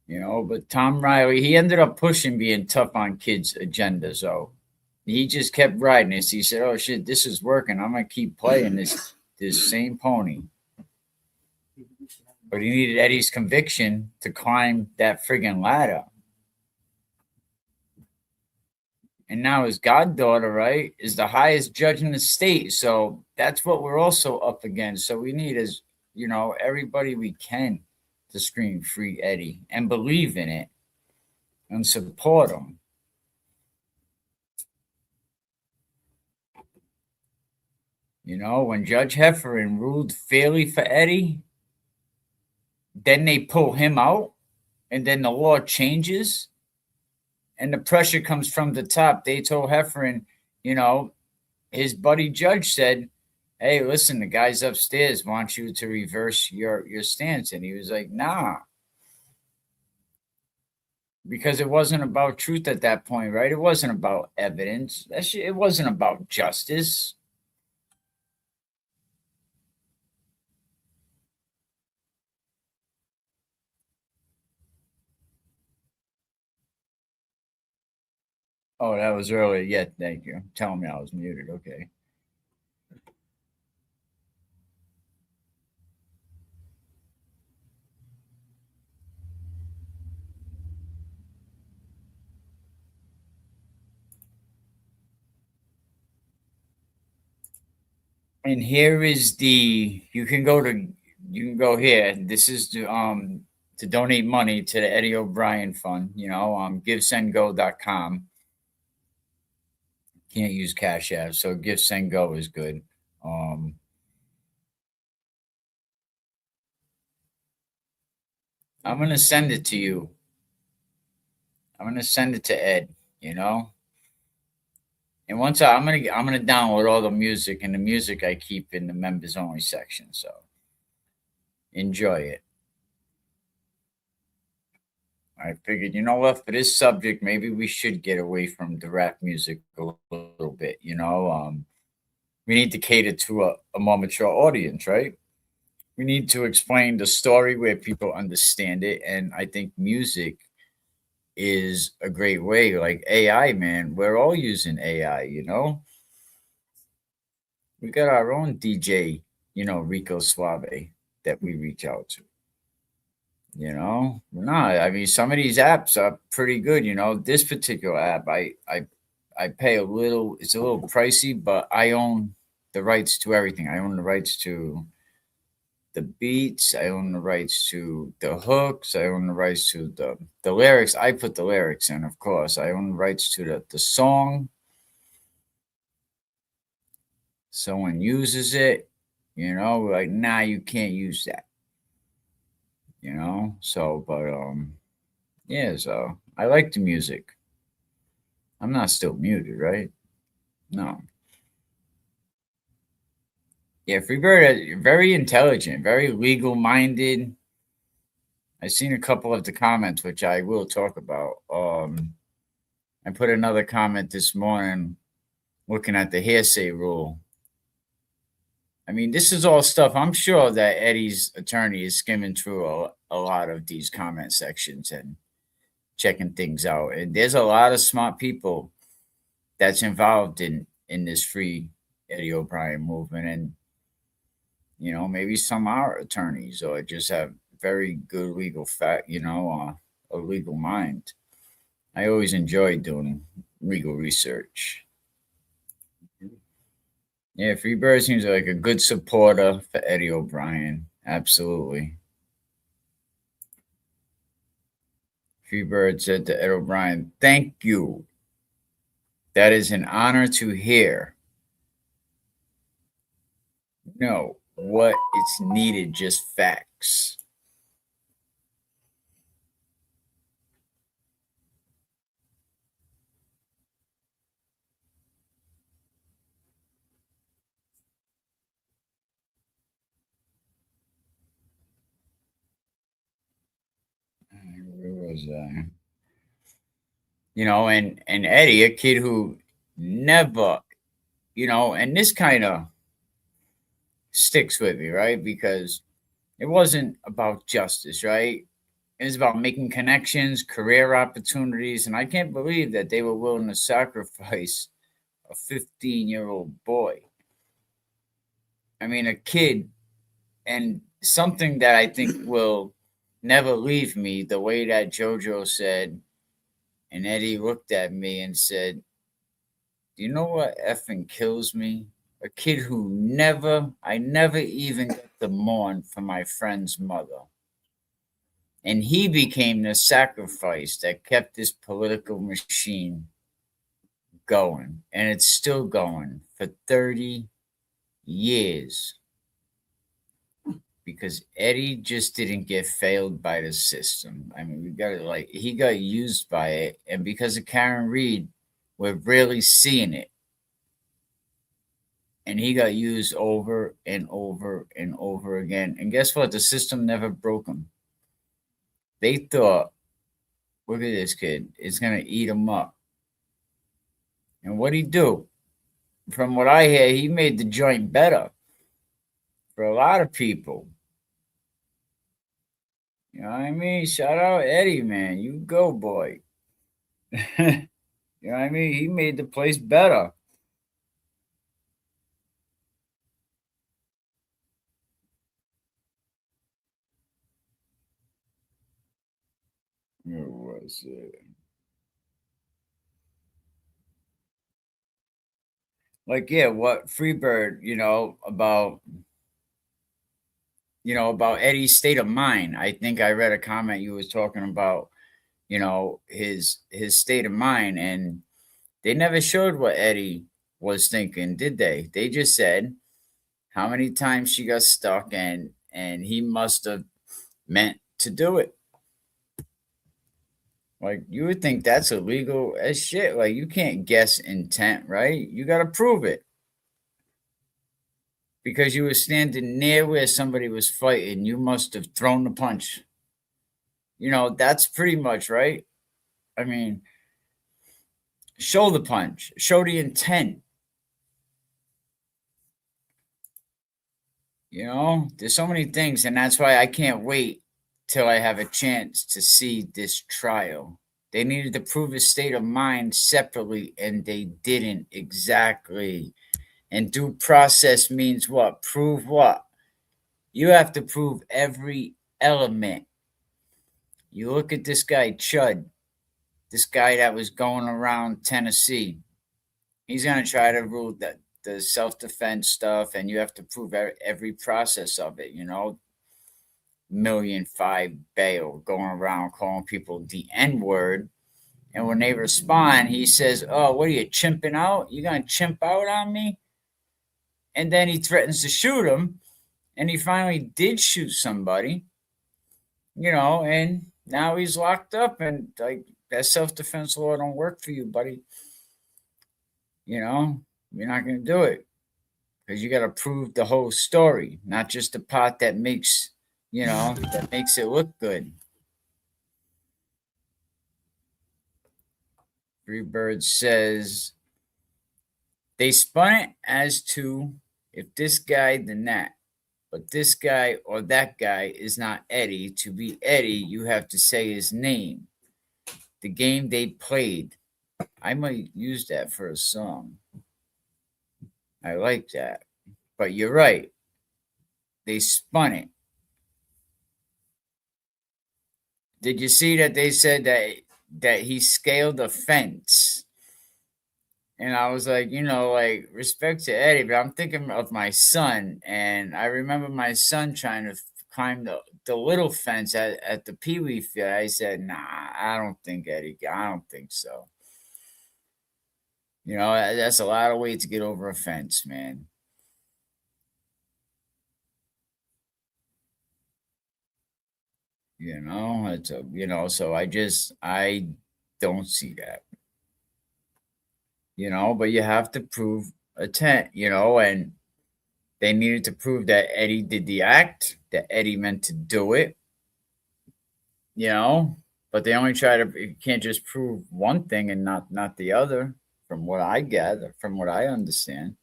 But Tom Riley, he ended up pushing being tough on kids' agenda. So he just kept riding this. He said, "Oh shit, this is working. I'm gonna keep playing this same pony." But he needed Eddie's conviction to climb that friggin' ladder. And now his goddaughter, right, is the highest judge in the state. So that's what we're also up against. So we need, as everybody we can, to scream free Eddie and believe in it and support him. When Judge Heffernan ruled fairly for Eddie, then they pull him out, and then the law changes, and the pressure comes from the top. They told Heffernan, his buddy judge said, "Hey, listen, the guys upstairs want you to reverse your stance." And he was like, "Nah." Because it wasn't about truth at that point, right? It wasn't about evidence. It wasn't about justice. Oh, that was earlier. Yeah, thank you. Telling me I was muted. Okay. And here is you can go here. This is to donate money to the Eddie O'Brien Fund, givesendgo.com. Can't use Cash App, so Give Send Go is good. I'm gonna send it to you. I'm gonna send it to Ed, And once I'm gonna download all the music, and the music I keep in the members only section. So enjoy it. I figured, you know what, for this subject, maybe we should get away from the rap music a little bit. We need to cater to a more mature audience, right? We need to explain the story where people understand it, and I think music is a great way. Like AI, man, we're all using AI. We got our own DJ, Rico Suave, that we reach out to. No, I mean, some of these apps are pretty good. This particular app, I pay a little. It's a little pricey, but I own the rights to everything. I own the rights to the beats. I own the rights to the hooks. I own the rights to the lyrics. I put the lyrics in, of course. I own the rights to the song. Someone uses it, like, nah, you can't use that. So, but yeah, so I like the music. I'm not still muted, right? No. Yeah, Freebird, very intelligent, very legal minded. I've seen a couple of the comments, which I will talk about. I put another comment this morning looking at the hearsay rule. I mean, this is all stuff. I'm sure that Eddie's attorney is skimming through a lot of these comment sections and checking things out. And there's a lot of smart people that's involved in this free Eddie O'Brien movement. And, maybe some are attorneys or just have very good legal a legal mind. I always enjoy doing legal research. Yeah, Freebird seems like a good supporter for Eddie O'Brien. Absolutely. Freebird said to Ed O'Brien, "Thank you. That is an honor to hear. No, what it's needed, just facts." Where was I? And Eddie, a kid who never, and this kind of sticks with me, right? Because it wasn't about justice, right? It was about making connections, career opportunities, and I can't believe that they were willing to sacrifice a 15-year-old boy. I mean, a kid, and something that I think will never leave me, the way that JoJo said, and Eddie looked at me and said, "Do you know what effing kills me? A kid who I never even got to mourn for my friend's mother. And he became the sacrifice that kept this political machine going. And it's still going for 30 years. Because Eddie just didn't get failed by the system. I mean, he got used by it. And because of Karen Reed, we're really seeing it. And he got used over and over and over again. And guess what? The system never broke him. They thought, look at this kid, it's going to eat him up. And what'd he do? From what I hear, he made the joint better for a lot of people. You know what I mean? Shout out Eddie, man. You go, boy. You know what I mean? He made the place better. Where was it? Like, yeah, what Freebird, about Eddie's state of mind. I think I read a comment you was talking about, his state of mind, and they never showed what Eddie was thinking, did they? They just said how many times she got stuck, and he must have meant to do it. Like, you would think that's illegal as shit. Like, you can't guess intent, right? You got to prove it. Because you were standing near where somebody was fighting, you must have thrown the punch. That's pretty much right. I mean, show the punch, show the intent. There's so many things, and that's why I can't wait till I have a chance to see this trial. They needed to prove his state of mind separately, and they didn't exactly. And due process means what? Prove what? You have to prove every element. You look at this guy, Chud, this guy that was going around Tennessee. He's going to try to rule that the self-defense stuff, and you have to prove every process of it, $1.5 million bail, going around calling people the N-word. And when they respond, he says, "Oh, what are you, chimping out? You going to chimp out on me?" And then he threatens to shoot him, and he finally did shoot somebody, and now he's locked up, and like, that self-defense law don't work for you, buddy. You're not going to do it because you got to prove the whole story, not just the part that makes it look good. Freebird says they spun it as to if this guy, then that. But this guy or that guy is not Eddie. To be Eddie, you have to say his name. The game they played. I might use that for a song. I like that. But you're right. They spun it. Did you see that they said that he scaled a fence? And I was like, respect to Eddie, but I'm thinking of my son. And I remember my son trying to climb the little fence at the Pee Wee field. I said, nah, I don't think I don't think so. That's a lot of weight to get over a fence, man. So I don't see that. But you have to prove intent, and they needed to prove that Eddie did the act, that Eddie meant to do it, but they only you can't just prove one thing and not the other, from what I gather, from what I understand.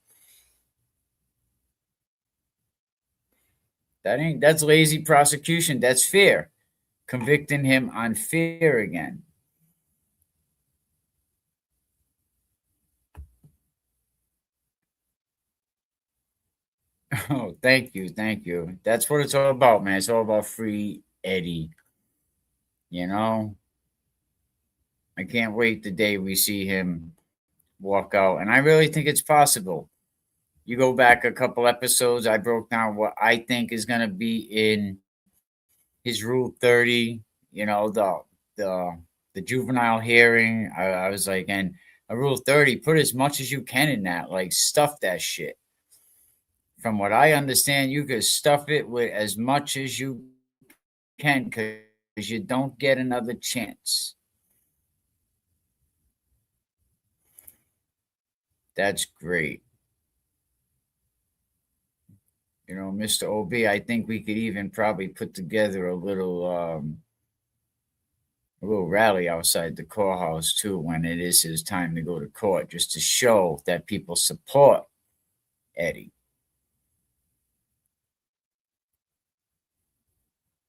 That's lazy prosecution. That's fear. Convicting him on fear again. Oh, thank you. That's what it's all about, man. It's all about free Eddie. I can't wait the day we see him walk out. And I really think it's possible. You go back a couple episodes, I broke down what I think is going to be in his Rule 30, the juvenile hearing. I was like, and a Rule 30, put as much as you can in that, like, stuff that shit. From what I understand, you could stuff it with as much as you can because you don't get another chance. That's great. Mr. OB, I think we could even probably put together a little rally outside the courthouse too when it is his time to go to court, just to show that people support Eddie.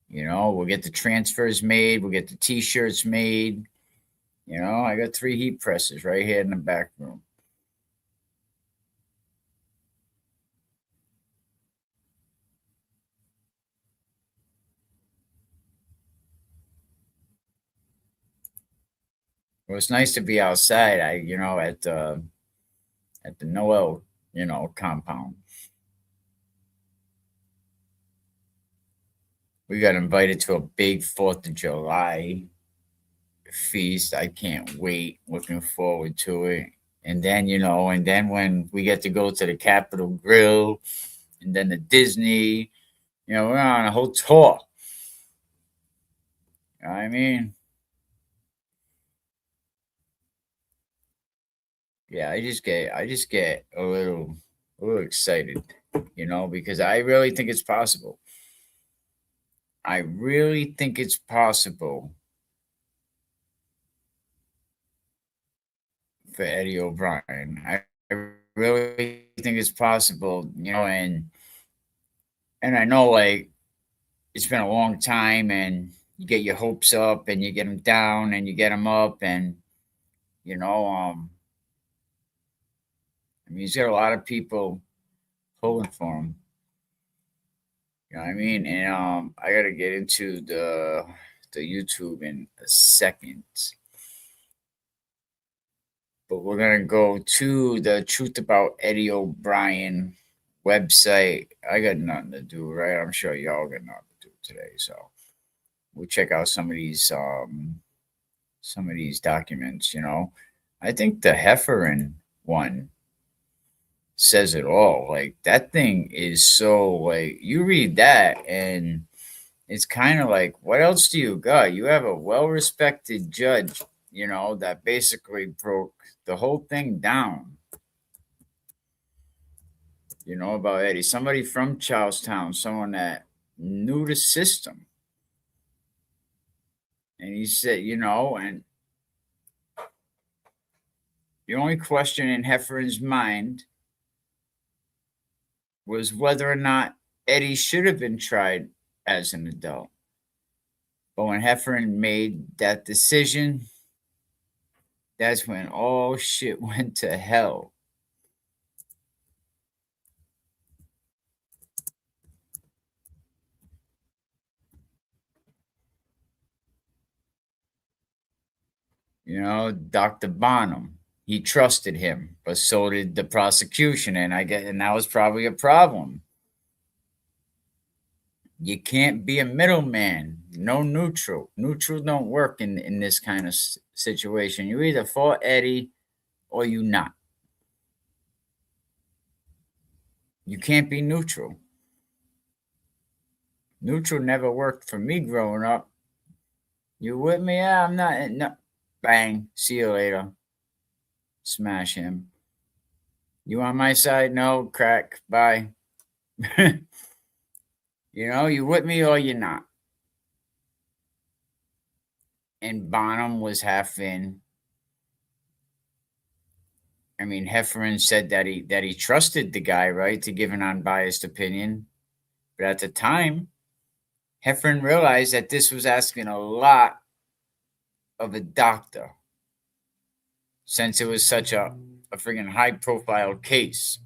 We'll get the transfers made. We'll get the T-shirts made. I got 3 heat presses right here in the back room. Well, it's nice to be outside. At the Noel, compound. We got invited to a big 4th of July feast. I can't wait. Looking forward to it. And then, when we get to go to the Capitol Grill and then the Disney, we're on a whole tour. You know what I mean? Yeah, I just get a little excited, because I really think it's possible. I really think it's possible for Eddie O'Brien. I really think it's possible, and I know like it's been a long time, and you get your hopes up, and you get them down, and you get them up, and you know, um, I mean, he's got a lot of people pulling for him. You know what I mean? And I gotta get into the YouTube in a second, but we're gonna go to the Truth About Eddie O'Brien website. I got nothing to do, right? I'm sure y'all got nothing to do today, so we'll check out some of these documents. I think the Heffernan one says it all. Like that thing is so like you read that and it's kind of like, what else do you got? You have a well respected judge, that basically broke the whole thing down, about Eddie. Somebody from Charlestown, someone that knew the system. And he said, and the only question in Heffernan's mind was whether or not Eddie should have been tried as an adult. But when Heffernan made that decision, that's when all shit went to hell. Dr. Bonham, he trusted him, but so did the prosecution, and that was probably a problem. You can't be a middleman, no neutral. Neutral don't work in this kind of situation. You either for Eddie or you not. You can't be neutral. Neutral never worked for me growing up. You with me? Yeah, I'm not. No. Bang. See you later. Smash him. You on my side? No. Crack. Bye. You with me or you're not. And Bonham was half in. I mean, Heffernan said that he trusted the guy, right, to give an unbiased opinion. But at the time, Heffernan realized that this was asking a lot of a doctor, since it was such a friggin' high profile case.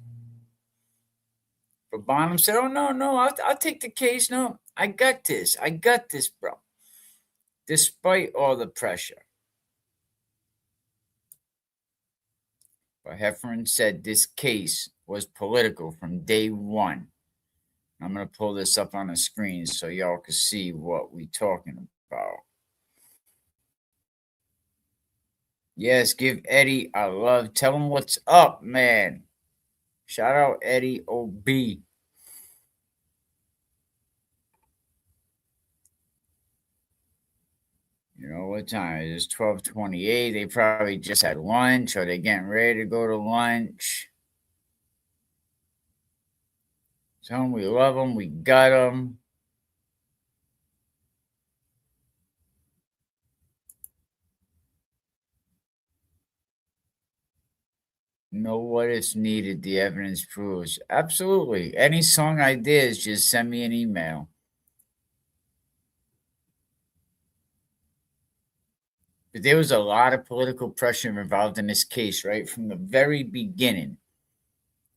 But Bonham said, "Oh no, I'll take the case. No, I got this, bro." Despite all the pressure, but Heffernan said this case was political from day one. I'm gonna pull this up on the screen so y'all can see what we talking about. Yes, give Eddie a love. Tell him what's up, man. Shout out Eddie OB. What time is it? 12:28. They probably just had lunch or they're getting ready to go to lunch. Tell them we love them. We got them. Know what is needed. The evidence proves. Absolutely. Any song ideas, just send me an email. But there was a lot of political pressure involved in this case, right? From the very beginning.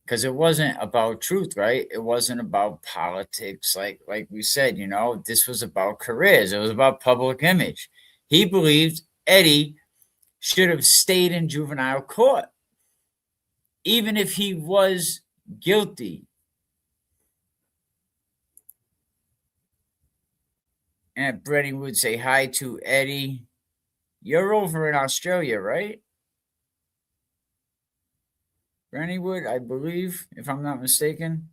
Because it wasn't about truth, right? It wasn't about politics, like we said, this was about careers. It was about public image. He believed Eddie should have stayed in juvenile court, even if he was guilty. And Brady would say hi to Eddie. You're over in Australia, right? Brentwood, I believe, if I'm not mistaken.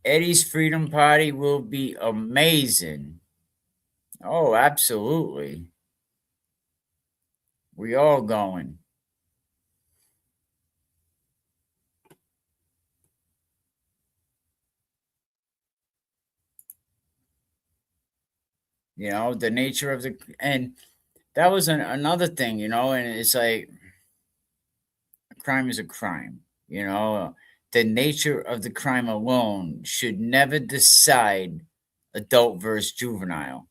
Eddie's Freedom Party will be amazing. Oh, absolutely. We all going. You know, the nature of the, and that was another thing, you know, and it's like a crime is a crime, you know. The nature of the crime alone should never decide adult versus juvenile.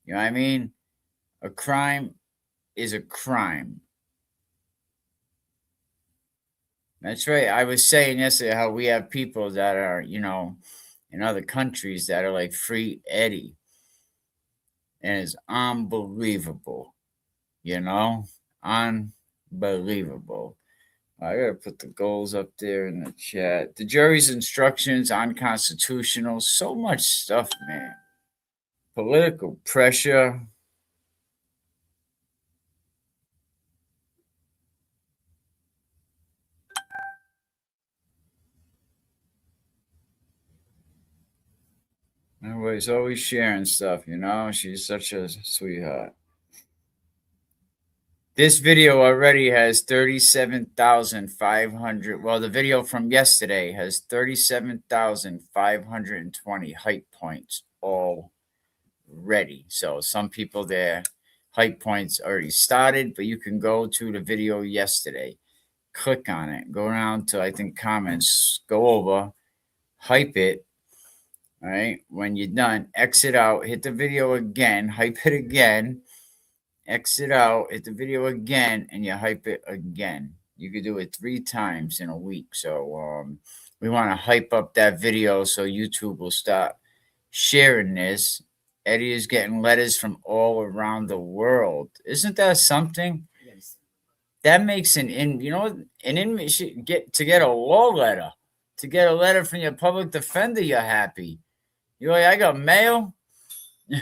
You know what I mean? A crime is a crime. That's right. I was saying yesterday how we have people that are, you know, in other countries that are like free Eddie. And it's unbelievable, you know? Unbelievable. I gotta put the goals up there in the chat. The jury's instructions, unconstitutional, so much stuff, man. Political pressure. Anyways, always sharing stuff, you know? She's such a sweetheart. This video already has 37,500. Well, the video from yesterday has 37,520 hype points already. So some people, their hype points already started, but you can go to the video yesterday, click on it, go down to, I think, comments, go over, hype it. All right. When you're done, exit out, hit the video again, hype it again, exit out, hit the video again, and you hype it again. You could do it 3 times in a week. So we want to hype up that video so YouTube will start sharing this. Eddie is getting letters from all around the world. Isn't that something? Yes. That makes an inmate should get a law letter. To get a letter from your public defender, you're happy. You're like, I got mail. You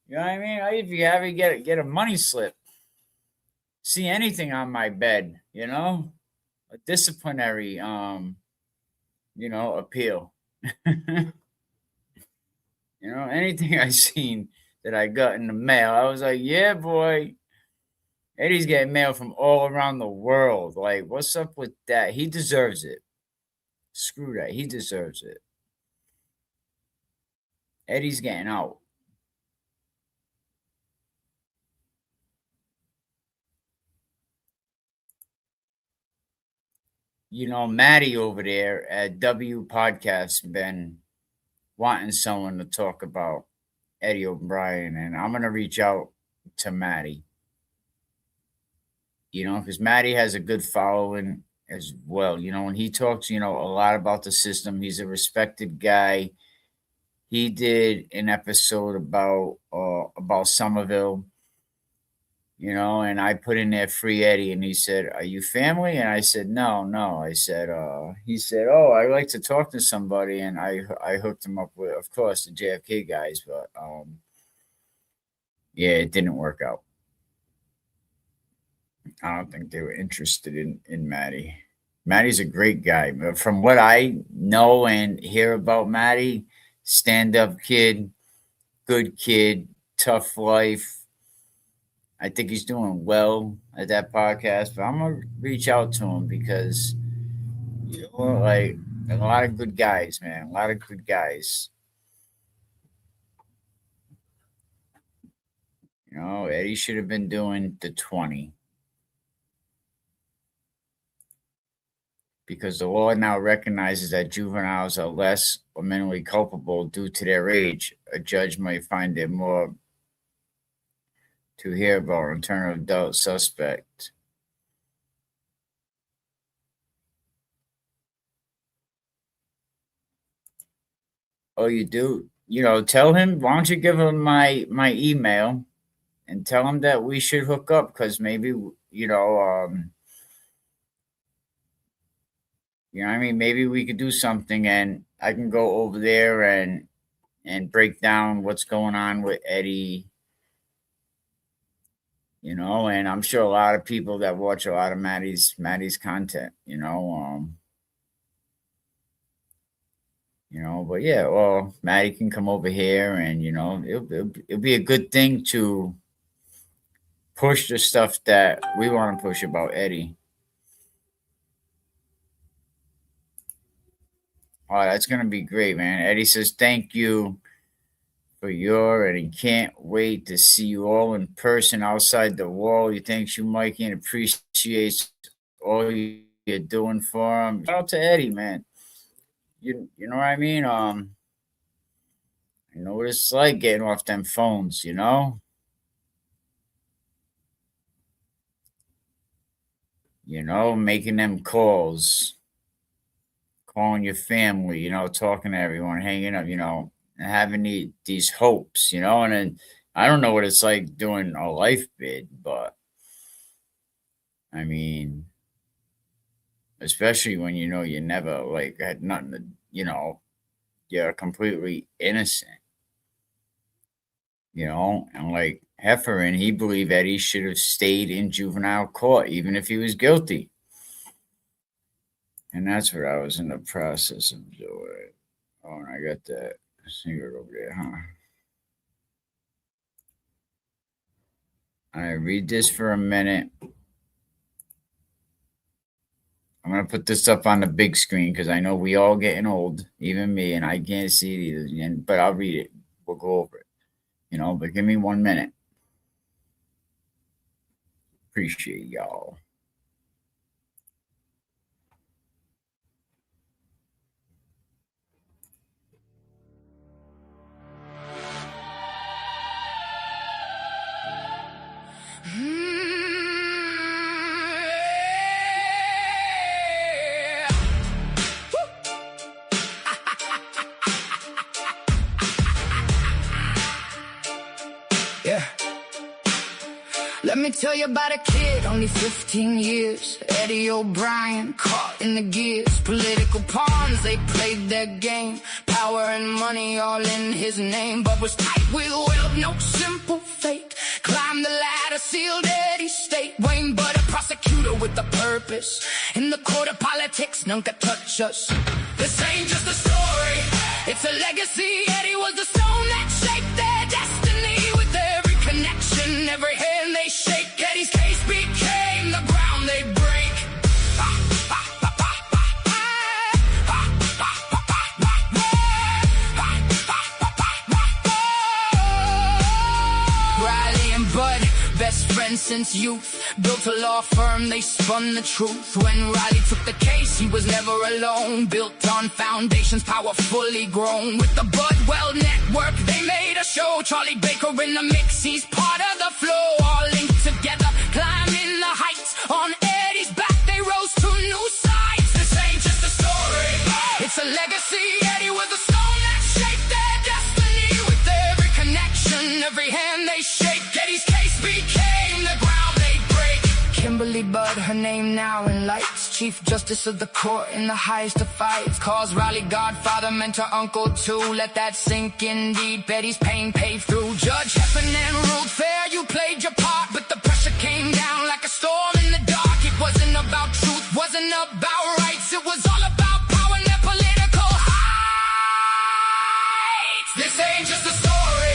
know what I mean? If you have to get a money slip. See anything on my bed, you know? A disciplinary appeal. You know, anything I seen that I got in the mail, I was like, yeah, boy. Eddie's getting mail from all around the world. Like, what's up with that? He deserves it. Screw that. He deserves it. Eddie's getting out. You know, Maddie over there at W Podcast been wanting someone to talk about Eddie O'Brien, and I'm gonna reach out to Maddie. You know, because Maddie has a good following as well. You know, when he talks, you know, a lot about the system. He's a respected guy. He did an episode about Somerville, you know, and I put in there Free Eddie, and he said, "Are you family?" And I said, "No, no." I said, he said, "Oh, I like to talk to somebody," and I hooked him up with, of course, the JFK guys, but yeah, it didn't work out. I don't think they were interested in Maddie. Maddie's a great guy. But from what I know and hear about Maddie, stand up kid, good kid, tough life. I think he's doing well at that podcast, but I'm gonna reach out to him because you know, like a lot of good guys, man. A lot of good guys. You know, Eddie should have been doing the 20. Because the law now recognizes that juveniles are less or mentally culpable due to their age. A judge might find it more to hear about in terms of adult suspect. Oh, you do? You know, tell him. Why don't you give him my email and tell him that we should hook up because maybe you know you know what I mean, maybe we could do something and I can go over there and break down what's going on with Eddie. You know, and I'm sure a lot of people that watch a lot of Maddie's content, but yeah, well, Maddie can come over here and, you know, it'll be a good thing to push the stuff that we want to push about Eddie. Oh, that's going to be great, man. Eddie says, thank you for and he can't wait to see you all in person outside the wall. He thanks you, Mikey, and appreciates all you're doing for him. Shout out to Eddie, man. You know what I mean? You know what it's like getting off them phones, you know? You know, making them calls, calling your family, you know, talking to everyone, hanging up, you know, and having these hopes, you know, and then I don't know what it's like doing a life bid, but I mean, especially when you know you never like had nothing to, you know, you're completely innocent, you know, and like Heffernan, he believed Eddie should have stayed in juvenile court, even if he was guilty. And that's what I was in the process of doing. Oh, and I got that singer over there, huh? I read this for a minute. I'm going to put this up on the big screen because I know we all getting old, even me, and I can't see it either. But I'll read it. We'll go over it. You know, but give me 1 minute. Appreciate y'all. Yeah. Let me tell you about a kid, only 15 years. Eddie O'Brien, caught in the gears. Political pawns, they played their game. Power and money all in his name. But was tight with wealth, no simple fate. Climbed the ladder, sealed Eddie's state. Wayne Butter, prosecutor with a purpose. In the court of politics, none could touch us. This ain't just a story, it's a legacy. Eddie was the stone that shaped their destiny. With every connection, every hand they shake, Eddie's case became the ground they break. Riley and Bud, best friends since youth. Built a law firm, they spun the truth. When Riley took the case, he was never alone. Built on foundations, powerfully grown. With the Budwell network, they made a show. Charlie Baker in the mix, he's part of the flow. All linked together, climbing the heights. On Eddie's back, they rose to new sides. This ain't just a story, it's a legacy. Eddie was the stone that shaped their destiny. With every connection, every hand they shake, Eddie's case became the ground they break. Kimberly Budd, her name now in lights. Chief Justice of the court in the highest of fights. Calls Riley godfather, mentor, uncle too. Let that sink in deep. Eddie's pain paved through. Judge Heffernan ruled fair, you played your part. But the pressure came down like a storm in the dark. It wasn't about truth, wasn't about rights. It was all about power and their political heights. This ain't just a story,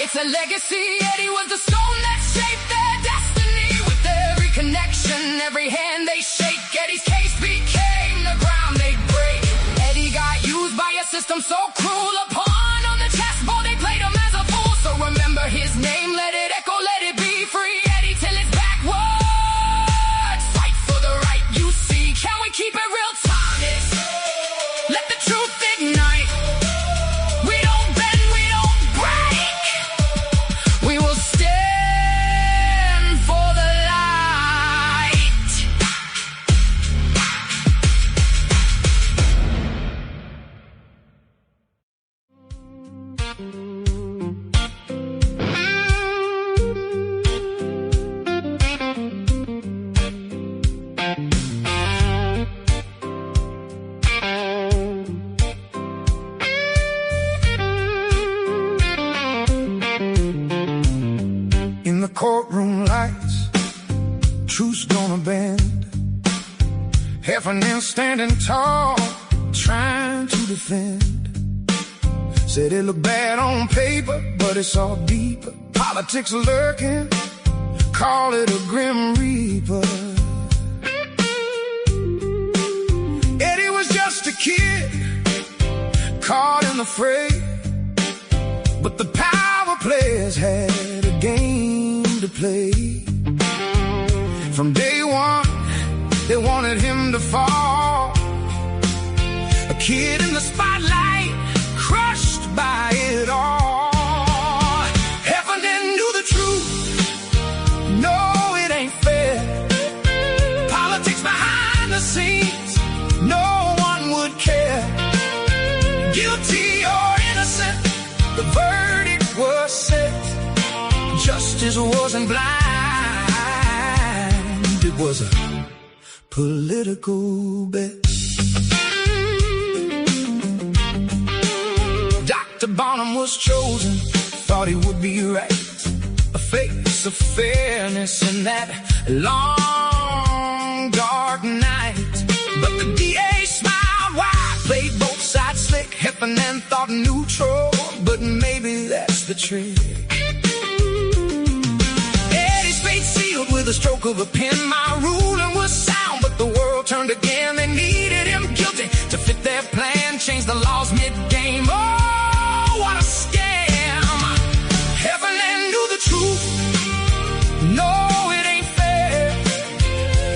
it's a legacy. Eddie was the stone that shaped their destiny. With every connection, every hand they shake, Eddie's case became the ground they break. Eddie got used by a system so cruel. A pawn on the chessboard, they played him as a fool. So remember his name, let it echo, let it be free. Eddie till it's backwards. Fight for the right you see. Can we keep it real timeless? Let the truth ignite. We don't bend, we don't break. We will stand for the light. In the courtroom lights, truth's gonna bend. Heffernan standing tall, trying to defend. Said it looked bad on paper, but it's all deeper. Politics lurking, call it a grim reaper. Eddie was just a kid caught in the fray, but the power players had a game to play. From day one, they wanted him to fall. A kid in the spotlight, crushed by it all. Heffernan knew the truth. No, it ain't fair. Politics behind the scenes, no one would care. Guilty or innocent, the verdict was set. Justice wasn't blind, it was a political bet. Dr. Bonham was chosen, thought he would be right, a face of fairness in that long, dark night. But the DA smiled wide, played both sides slick. Heffernan thought neutral, but maybe that's the trick. Eddie's fate sealed with a stroke of a pen. My ruling was sound, but the world turned again. They needed him guilty to fit their plan, change the laws mid-game. Oh, what a scam! Heffernan knew the truth. No, it ain't fair.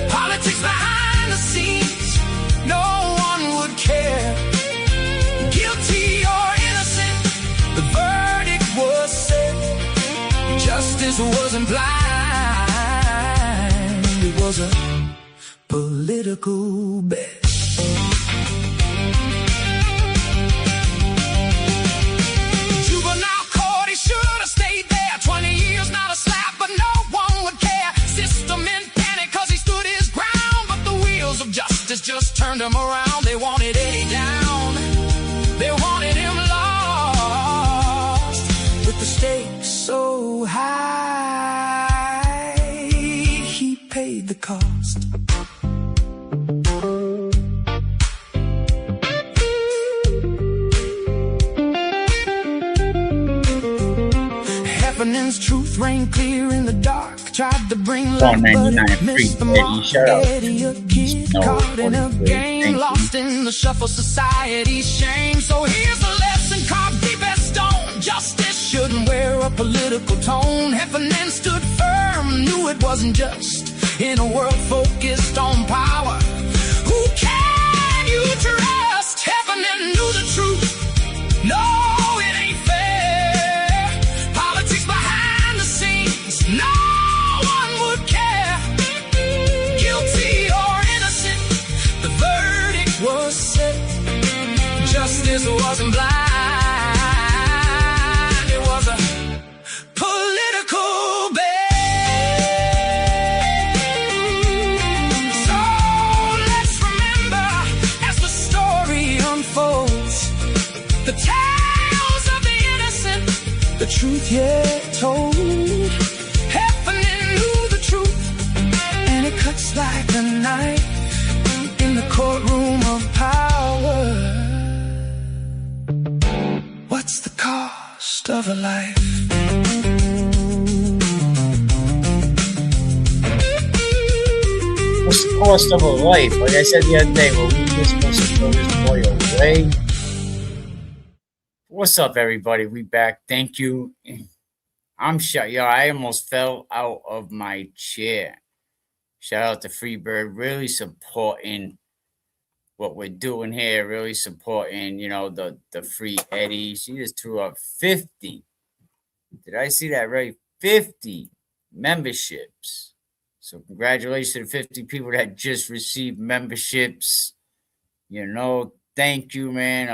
Politics behind the scenes, no one would care. Guilty or innocent, the verdict was set. Justice wasn't blind, it was a political bet. Juvenile court, he should have stayed there. 20 years, not a slap, but no one would care. System in panic cause he stood his ground, but the wheels of justice just turned him around. They wanted Eddie down, they wanted him lost. With the stakes so high, he paid the cost. Heffernan's truth rang clear in the dark. Tried to bring light, but it missed the mark. Eddie, a kid caught in a game, lost in the shuffle, society's shame. So here's a lesson carved deep as stone: justice shouldn't wear a political tone. Heffernan stood firm, knew it wasn't just. In a world focused on power, who can you trust? Heffernan knew the truth. No, it ain't fair. Politics behind the scenes, no one would care. Guilty or innocent, the verdict was set. Justice wasn't blind, it was a political bet. So let's remember as the story unfolds, the tales of the innocent, the truth yet told. Heffernan knew the truth, and it cuts like a knife in the courtroom of power. What's the cost of a life? What's the cost of a life? Like I said the other day, well, we just supposed to throw this boy away. What's up, everybody? We back. Thank you. I'm shut. Yo, I almost fell out of my chair. Shout out to Freebird, really supporting what we're doing here, really supporting, you know, the free Eddie. She just threw up 50. Did I see that right? 50 memberships. So congratulations to the 50 people that just received memberships. You know, thank you, man.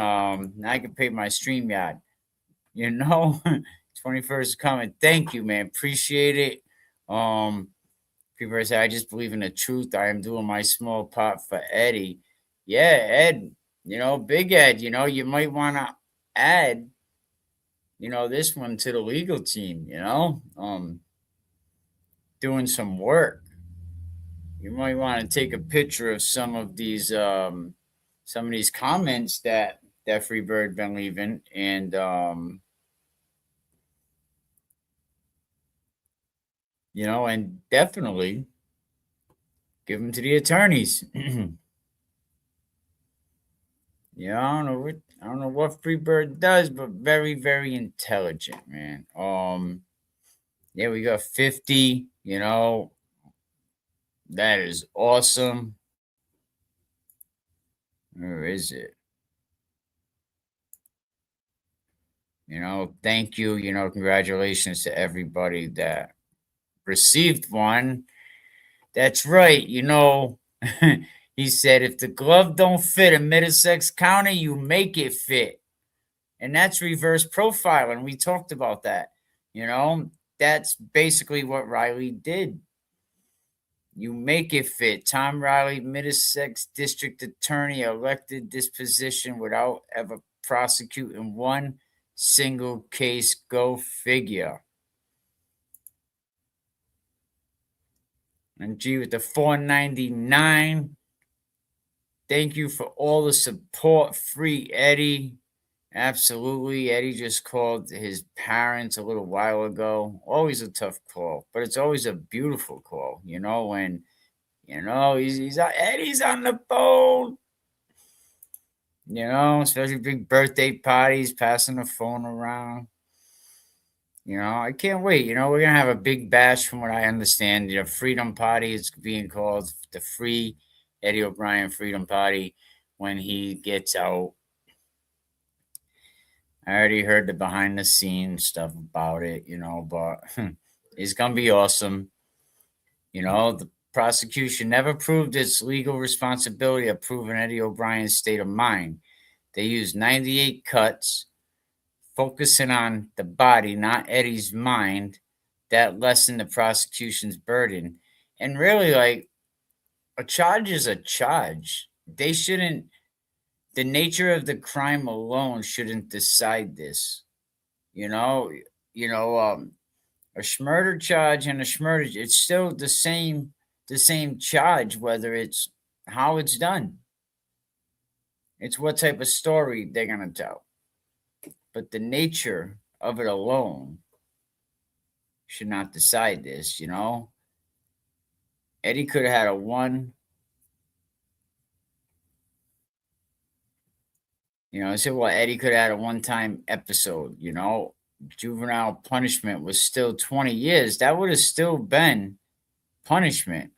Now I can pay my StreamYard. You know, 21st is coming. Thank you, man. Appreciate it. People say, I just believe in the truth. I am doing my small part for Eddie. Yeah, Ed, you know, Big Ed, you know, you might want to add, you know, this one to the legal team, you know, doing some work. You might want to take a picture of some of these comments that Freebird been leaving, and and definitely give them to the attorneys. I don't know what Freebird does, but very, very intelligent, man. Yeah, we got 50, that is awesome. Where is it? Thank you, congratulations to everybody that received one. That's right, he said if the glove don't fit in Middlesex County, you make it fit. And that's reverse profiling. We talked about that. That's basically what Riley did. You make it fit. Tom Riley, Middlesex District Attorney, elected this position without ever prosecuting one single case. Go figure. And G with the 499. Thank you for all the support. Free Eddie. Absolutely. Eddie just called his parents a little while ago. Always a tough call, but it's always a beautiful call, when, Eddie's on the phone, especially big birthday parties, passing the phone around. I can't wait. We're going to have a big bash from what I understand. Freedom Party is being called the Free Eddie O'Brien Freedom Party when he gets out. I already heard the behind the scenes stuff about it, but it's going to be awesome. The prosecution never proved its legal responsibility of proving Eddie O'Brien's state of mind. They used 98 cuts, focusing on the body, not Eddie's mind. That lessened the prosecution's burden. And really, a charge is a charge. They shouldn't. The nature of the crime alone shouldn't decide this. A murder charge and a schmurder, it's still the same charge, whether it's how it's done. It's what type of story they're going to tell. But the nature of it alone should not decide this, Eddie could have had a one. I said, well, Eddie could have had a one-time episode, juvenile punishment was still 20 years. That would have still been punishment.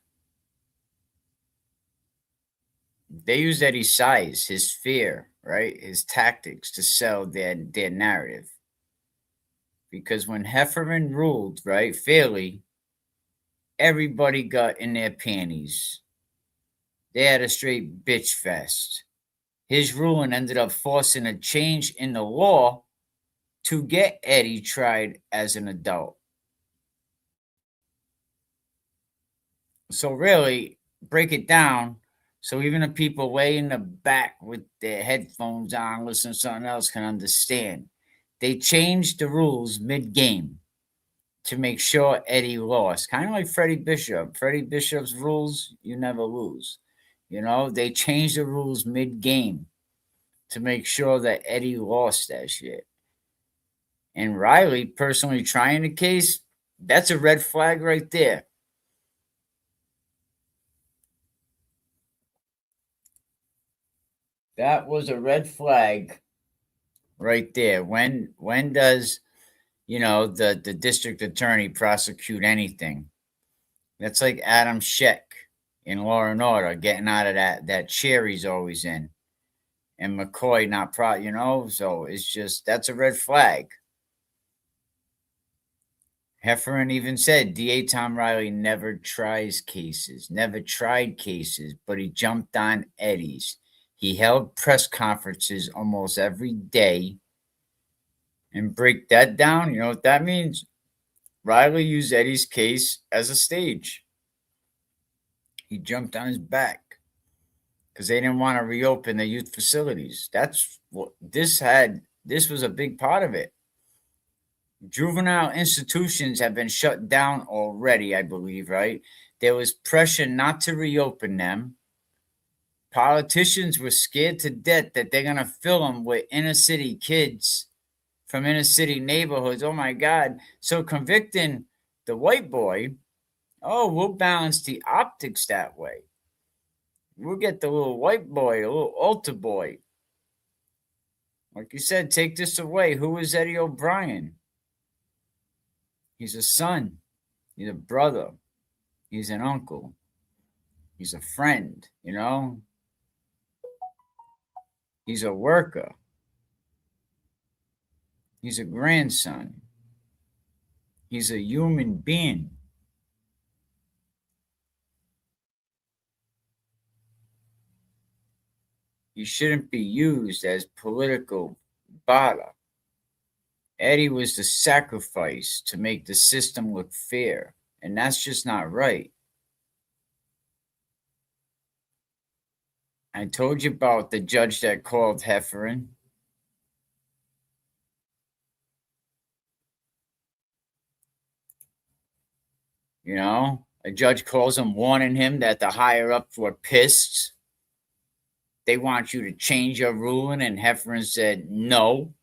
They used Eddie's size, his fear, right? His tactics to sell their narrative. Because when Heffernan ruled, right, fairly, everybody got in their panties. They had a straight bitch fest. His ruling ended up forcing a change in the law to get Eddie tried as an adult. So really, break it down so even the people way in the back with their headphones on, listening to something else can understand. They changed the rules mid-game to make sure Eddie lost. Kind of like Freddie Bishop. Freddie Bishop's rules, you never lose. They changed the rules mid-game to make sure that Eddie lost that shit. And Riley personally trying the case, that's a red flag right there. That was a red flag right there. When does, the district attorney prosecute anything? That's like Adam Scheck in Law and Order, getting out of that chair he's always in. And McCoy not so it's just, that's a red flag. Heffernan even said DA Tom Riley never tried cases, but he jumped on Eddie's. He held press conferences almost every day. And break that down, you know what that means? Riley used Eddie's case as a stage. He jumped on his back because they didn't want to reopen the youth facilities. That's what this was a big part of it. Juvenile institutions have been shut down already, I believe, right? There was pressure not to reopen them. Politicians were scared to death that they're going to fill them with inner city kids from inner city neighborhoods. Oh, my God. So convicting the white boy Oh, we'll balance the optics that way. We'll get the little white boy, a little altar boy. Like you said, take this away. Who is Eddie O'Brien? He's a son. He's a brother. He's an uncle. He's a friend, you know? He's a worker. He's a grandson. He's a human being. He shouldn't be used as political bala. Eddie was the sacrifice to make the system look fair, and that's just not right. I told you about the judge that called Heffernan. You know, a judge calls him, warning him that the higher ups were pissed. They want you to change your ruling, and Heffernan said no.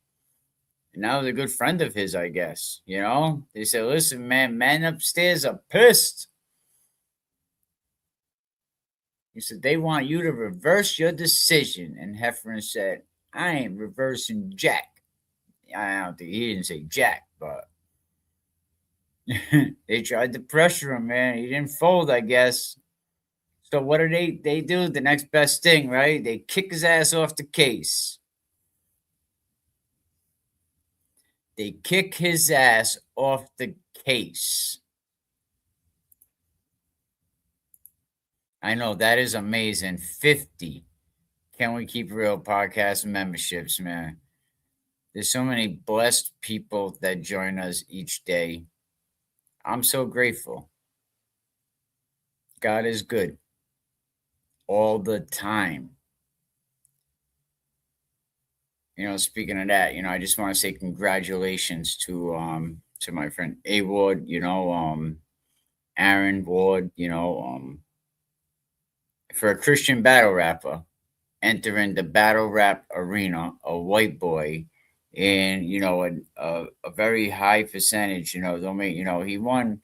And that was a good friend of his, I guess. You know, they said, listen, man, men upstairs are pissed. He said, they want you to reverse your decision. And Heffernan said, I ain't reversing jack. I don't think he didn't say jack, but they tried to pressure him, man. He didn't fold, I guess. So what do they do? The next best thing, right? They kick his ass off the case. They kick his ass off the case. I know, that is amazing. 50. Can We Keep Real podcast memberships, man. There's so many blessed people that join us each day. I'm so grateful. God is good all the time. You know, speaking of that, you know, I just want to say congratulations to my friend A Ward, you know, Aaron Ward, you know, for a Christian battle rapper entering the battle rap arena, a white boy, and you know, a very high percentage, you know, he won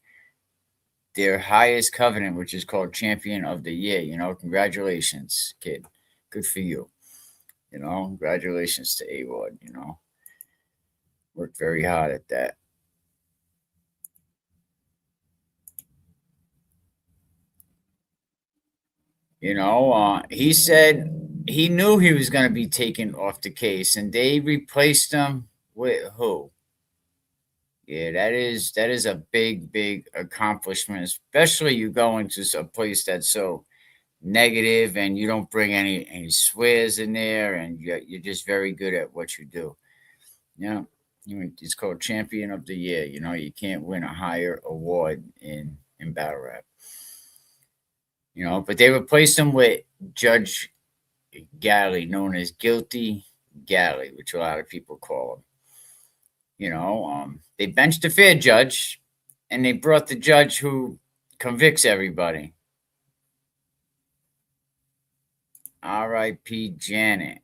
their highest covenant, which is called Champion of the Year. You know, congratulations, kid. Good for you. You know, congratulations to A Ward, you know. Worked very hard at that. You know, he said he knew he was going to be taken off the case, and they replaced him with who? Yeah, that is a big accomplishment, especially you go into a place that's so negative and you don't bring any swears in there, and you're just very good at what you do. Yeah, it's called Champion of the Year. You know, you can't win a higher award in battle rap. You know, but they replaced him with Judge Galley, known as Guilty Galley, which a lot of people call him. You know, they benched the fair judge, and they brought the judge who convicts everybody. R.I.P. Janet.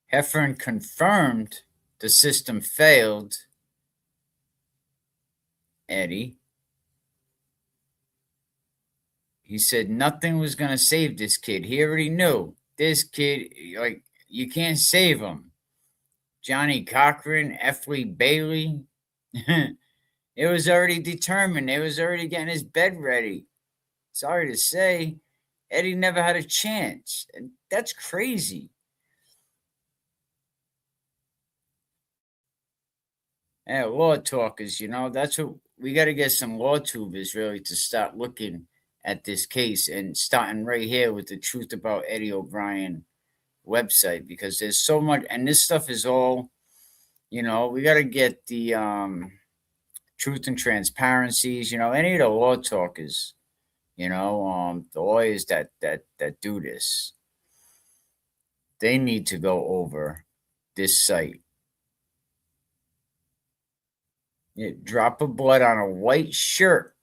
Heffernan confirmed the system failed Eddie. He said nothing was going to save this kid. He already knew this kid, like, you can't save him. Johnny Cochran, Effley Bailey. It was already determined. They was already getting his bed ready. Sorry to say, Eddie never had a chance. And that's crazy. Yeah, law talkers, you know, that's what we got to get, some law tubers really to start looking at this case, and starting right here with the Truth About Eddie O'Brien website, because there's so much, and this stuff is all, you know, we got to get the Truth and Transparencies, you know, any of the law talkers, you know, the lawyers that do this, they need to go over this site. Drop of blood on a white shirt,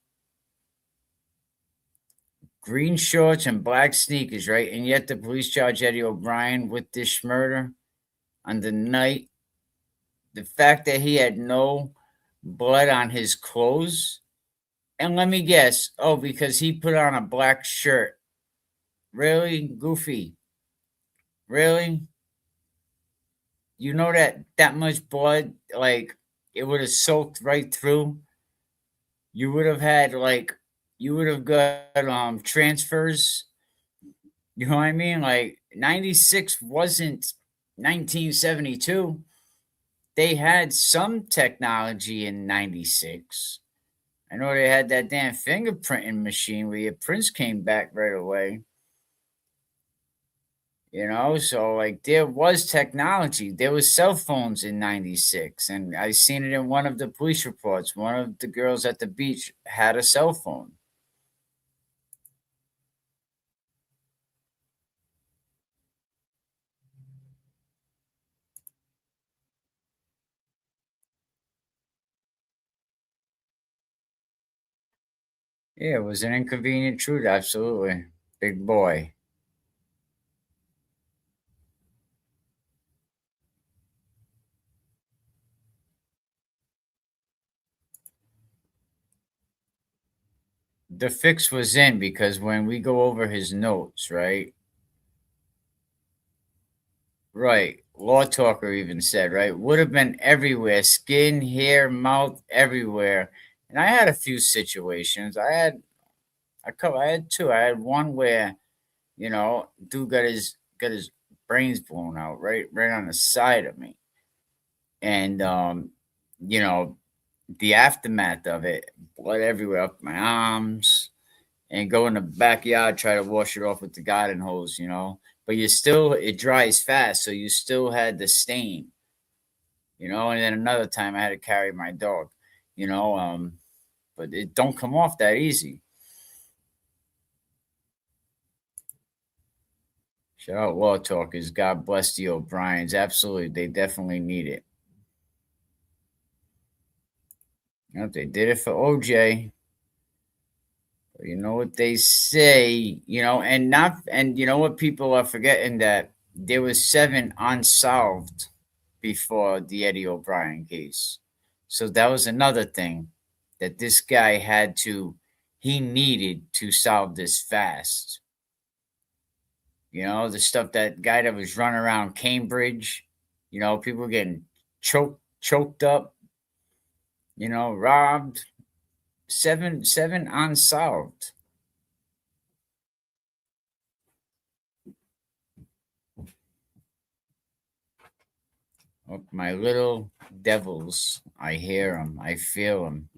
green shorts, and black sneakers, right? And yet the police charge Eddie O'Brien with this murder on the night. The fact that he had no blood on his clothes. And let me guess. Oh, because he put on a black shirt. Really? Goofy. Really? You know that much blood, like, it would have soaked right through. You would have had, like, you would have got transfers. You know what I mean? Like, 96 wasn't 1972. They had some technology in 96. I know they had that damn fingerprinting machine where your prints came back right away. So, like, there was technology. There was cell phones in 96, and I seen it in one of the police reports. One of the girls at the beach had a cell phone. Yeah, it was an inconvenient truth, absolutely. Big boy. The fix was in because when we go over his notes, right? Right. Law Talker even said, right? Would have been everywhere, skin, hair, mouth, everywhere. And I had a few situations. I had two. I had one where, dude got his brains blown out right on the side of me. And you know, the aftermath of it, blood everywhere up my arms, and go in the backyard, try to wash it off with the garden hose. But it dries fast, so you still had the stain. And then another time I had to carry my dog, you know, but it don't come off that easy. Shout out Law Talkers. God bless the O'Briens. Absolutely. They definitely need it. They did it for OJ. But you know what they say, and you know what people are forgetting, that there was 7 unsolved before the Eddie O'Brien case. So that was another thing that this guy he needed to solve this fast. The stuff, that guy that was running around Cambridge, people getting choked up, robbed. Seven unsolved. Oh, my little devils. I hear them. I feel them.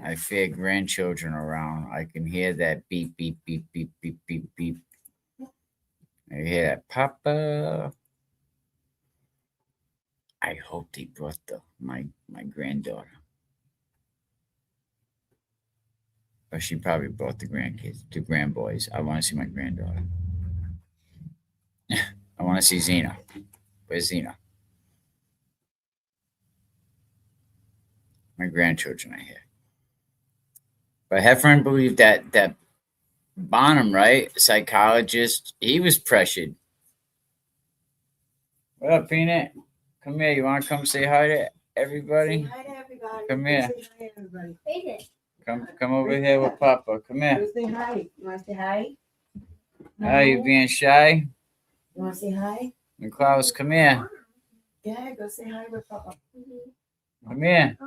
I fear grandchildren around. I can hear that beep, beep, beep, beep, beep, beep, beep. I hear that, Papa. I hope they brought my granddaughter. Or she probably brought the grandkids, the grandboys. I want to see my granddaughter. I want to see Zena. Where's Zena? My grandchildren are here. But Heffernan believed that Bonham, right, psychologist, he was pressured. What up, Peanut? Come here. You want to come say hi to everybody? Say hi to everybody. Come here. Say hi to everybody. Come over here with Papa. Come here. Go say hi. You want to say hi? Are you being shy? You want to say hi? And Klaus, come here. Yeah, go say hi with Papa. Come here.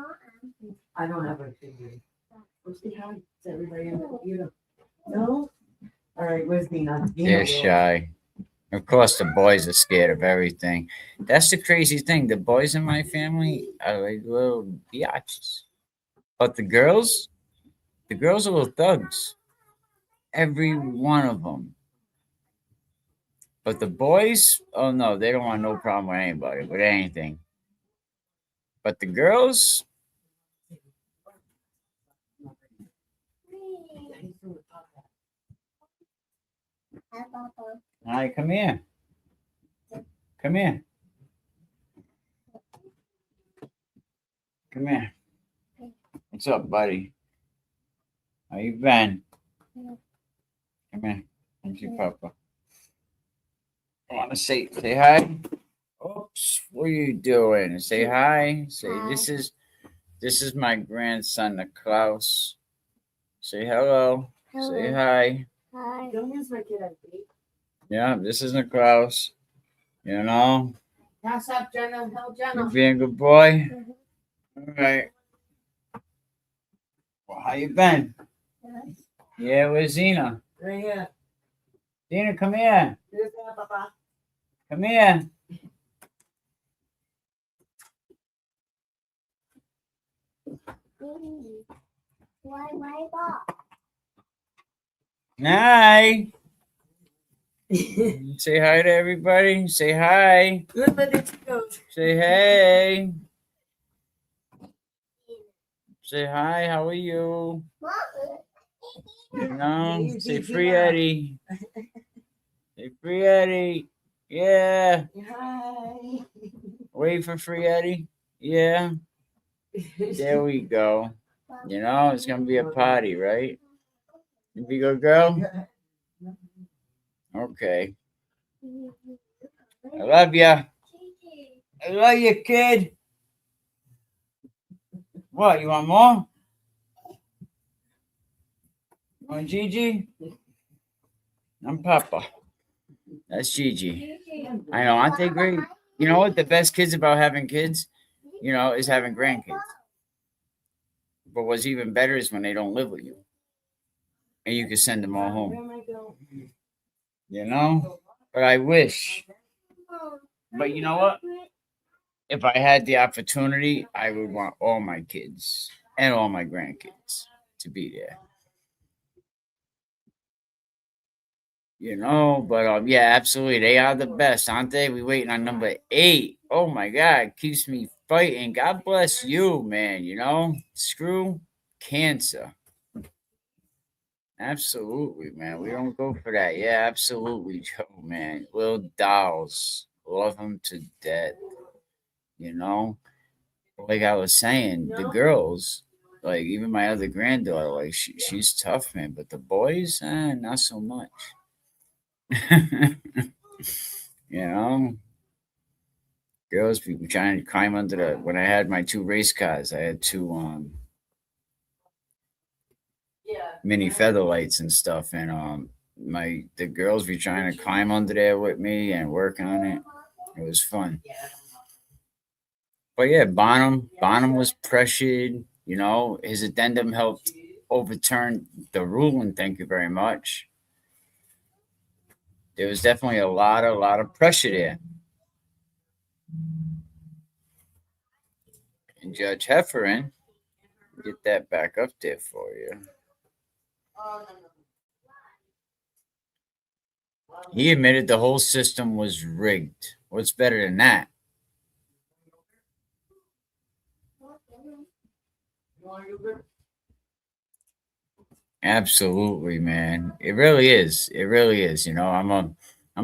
I don't have a figure. Go say hi to everybody in the computer. No? All right, where's Nina? They're shy. Of course, the boys are scared of everything. That's the crazy thing. The boys in my family are like little biatches. But the girls are little thugs. Every one of them. But the boys, oh no, they don't want no problem with anybody, with anything. But the girls, hi, come here. Come here. Come here. What's up, buddy? How you been? Come here. Come see Papa. I want to say hi. Oops, what are you doing? Say hi. Say, this is This is my grandson, Klaus. Say hello. Say hi. Hi. Don't use my kid as bait. Yeah, this is Klaus. You know, Pass up, Jenna. Help you Jenna. being a good boy. All right. Well, how you been? Yeah, where's Zena? Right here. Zena, come here. Here's that, Papa. Come here. Why Bob? Hi. Say hi to everybody. Say hi. Good, but it's good. Say hey. Say hi. How are you? You know, say free Eddie. Say free Eddie. Yeah. Hi. Wait for free Eddie. Yeah. There we go. You know, it's gonna be a party, right? You be a good girl? Okay. I love ya. I love you, kid. What, you want more? You want Gigi? I'm Papa. That's Gigi. I know, aren't they great? You know what? The best kids about having kids, you know, is having grandkids. But what's even better is when they don't live with you. And you can send them all home. Where am I going? You know? But I wish. But you know what? If I had the opportunity, I would want all my kids and all my grandkids to be there. You know, but yeah, absolutely. They are the best, aren't they? We waiting on number 8. Oh my God, keeps me fighting. God bless you, man. You know, screw cancer. Absolutely, man. We don't go for that. Yeah, absolutely, Joe, man. Little dolls. Love them to death. You know, like I was saying, the girls, like even my other granddaughter, like she's tough, man. But the boys, not so much. You know, girls be trying to climb under the. When I had my 2 race cars, I had 2 mini feather lights and stuff, and the girls be trying to climb under there with me and work on it. It was fun. But yeah, Bonham was pressured. You know, his addendum helped overturn the ruling. Thank you very much. There was definitely a lot of pressure there. And Judge Heffernan, get that back up there for you. He admitted the whole system was rigged. What's better than that? Absolutely, man. It really is. It really is. You know, I'm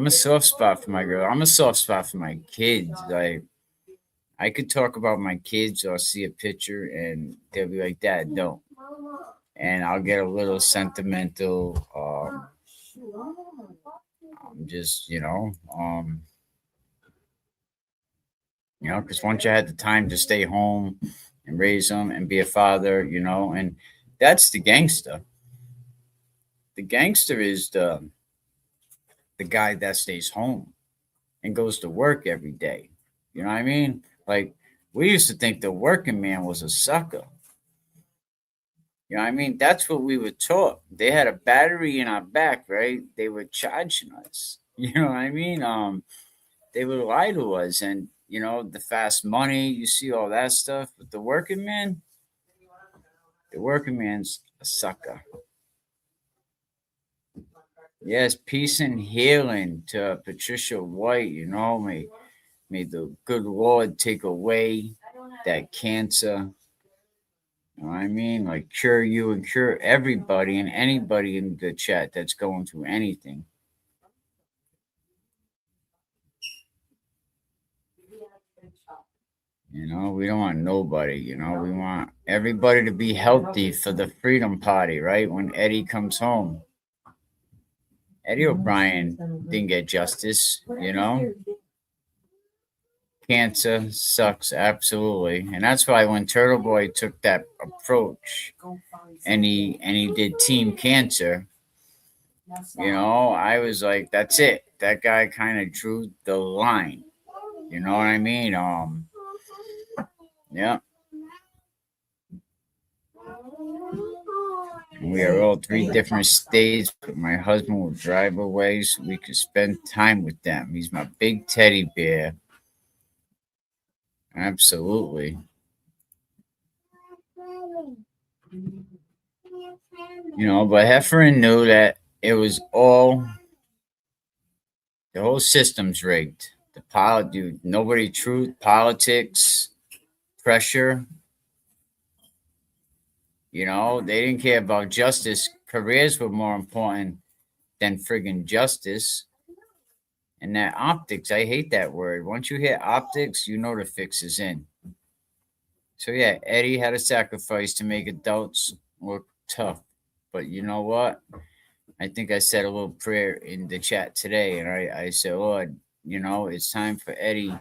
a soft spot for my girl. I'm a soft spot for my kids. Like I could talk about my kids or see a picture and they'll be like, Dad, no. And I'll get a little sentimental. I'm just, because once you had the time to stay home and raise them and be a father, and that's the gangster. The gangster is the guy that stays home and goes to work every day. You know what I mean? Like we used to think the working man was a sucker. You know what I mean? That's what we were taught. They had a battery in our back, right? They were charging us. You know what I mean? They would lie to us and the fast money, you see all that stuff. But the working man's a sucker. Yes, peace and healing to Patricia White. May the good Lord take away that cancer. You know what I mean? Like cure you and cure everybody and anybody in the chat that's going through anything. We don't want nobody, we want everybody to be healthy for the Freedom Party, right? When Eddie comes home. Eddie O'Brien didn't get justice, cancer sucks, absolutely. And that's why when Turtle Boy took that approach and he did Team Cancer, you know, I was like, that's it. That guy kind of drew the line. You know what I mean? Yeah. We are all three different states, but my husband will drive away so we could spend time with them. He's my big teddy bear. Absolutely. You know, but Heffernan knew that it was all, the whole system's rigged. Dude, nobody, truth, politics, pressure. You know, they didn't care about justice. Careers were more important than friggin' justice. And that optics, I hate that word. Once you hear optics, you know the fix is in. So yeah, Eddie had a sacrifice to make adults look tough. But you know what? I think I said a little prayer in the chat today, and I said, Lord, you know, it's time for Eddie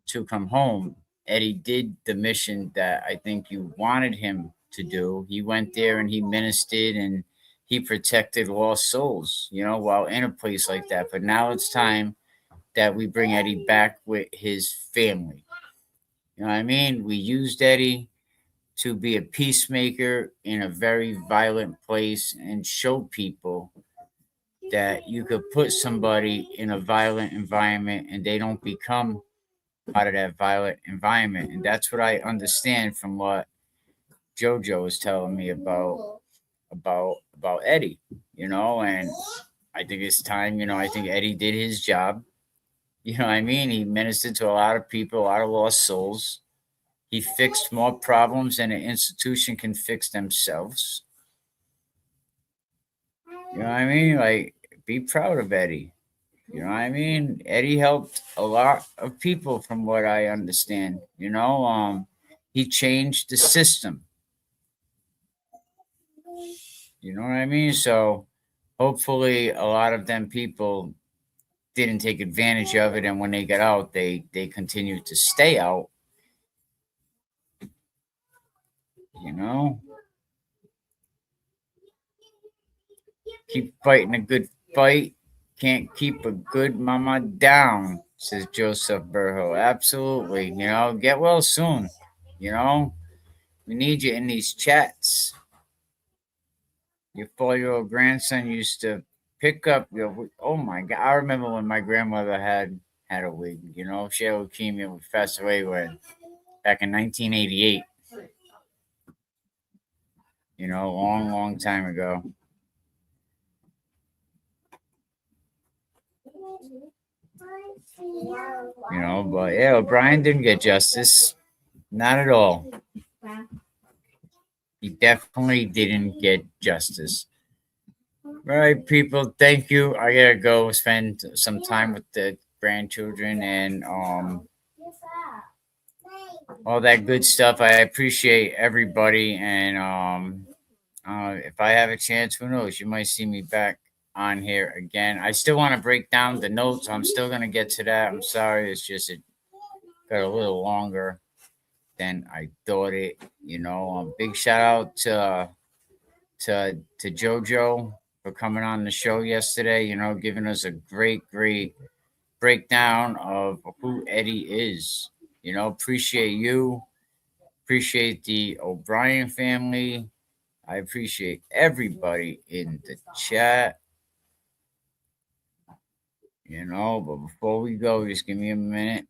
to come home. Eddie did the mission that I think you wanted him to do. He went there and he ministered and he protected lost souls, you know, while in a place like that. But now it's time that we bring Eddie back with his family. You know what I mean? We used Eddie to be a peacemaker in a very violent place and show people that you could put somebody in a violent environment and they don't become part of that violent environment. And that's what I understand from what JoJo was telling me about Eddie, you know, and I think it's time, you know, I think Eddie did his job. You know what I mean? He ministered to a lot of people, a lot of lost souls. He fixed more problems than an institution can fix themselves. You know what I mean? Like, be proud of Eddie. You know what I mean? Eddie helped a lot of people from what I understand. You know, he changed the system. You know what I mean? So hopefully a lot of them people didn't take advantage of it, and when they got out, they continued to stay out. You know? Keep fighting a good fight. Can't keep a good mama down, says Joseph Burho. Absolutely. You know, get well soon. You know, we need you in these chats. Your 4-year-old grandson used to pick up your, oh my God. I remember when my grandmother had a wig, you know, she had leukemia, we passed away back in 1988. You know, a long, long time ago. You know, but yeah, O'Brien didn't get justice. Not at all. He definitely didn't get justice. All right, people, thank you. I gotta go spend some time with the grandchildren and all that good stuff. I appreciate everybody, and if I have a chance, who knows, you might see me back on here again. I still want to break down the notes. I'm still going to get to that. I'm sorry. It's just it got a little longer than I thought it, you know. Big shout out to JoJo for coming on the show yesterday, you know, giving us a great breakdown of who Eddie is. You know, appreciate you. Appreciate the O'Brien family. I appreciate everybody in the chat. You know, but before we go, just give me a minute.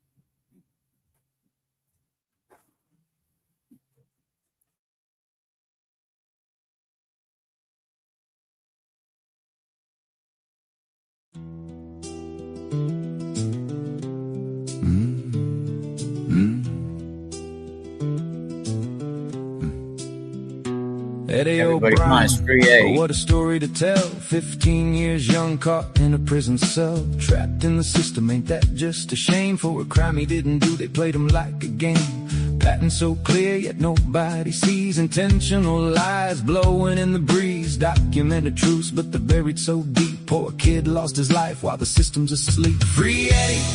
Eddie Everybody, come on, it's free Eddie. What a story to tell. 15 years young, caught in a prison cell, trapped in the system. Ain't that just a shame? For a crime he didn't do, they played him like a game. Pattern so clear, yet nobody sees. Intentional lies blowing in the breeze. Documented truths, but they're buried so deep. Poor kid lost his life while the system's asleep. Free Eddie,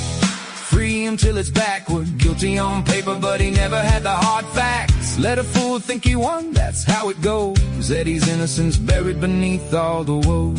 Free him till it's backward. Guilty on paper, but he never had the hard facts. Let a fool think he won, that's how it goes. Eddie's innocence buried beneath all the woes.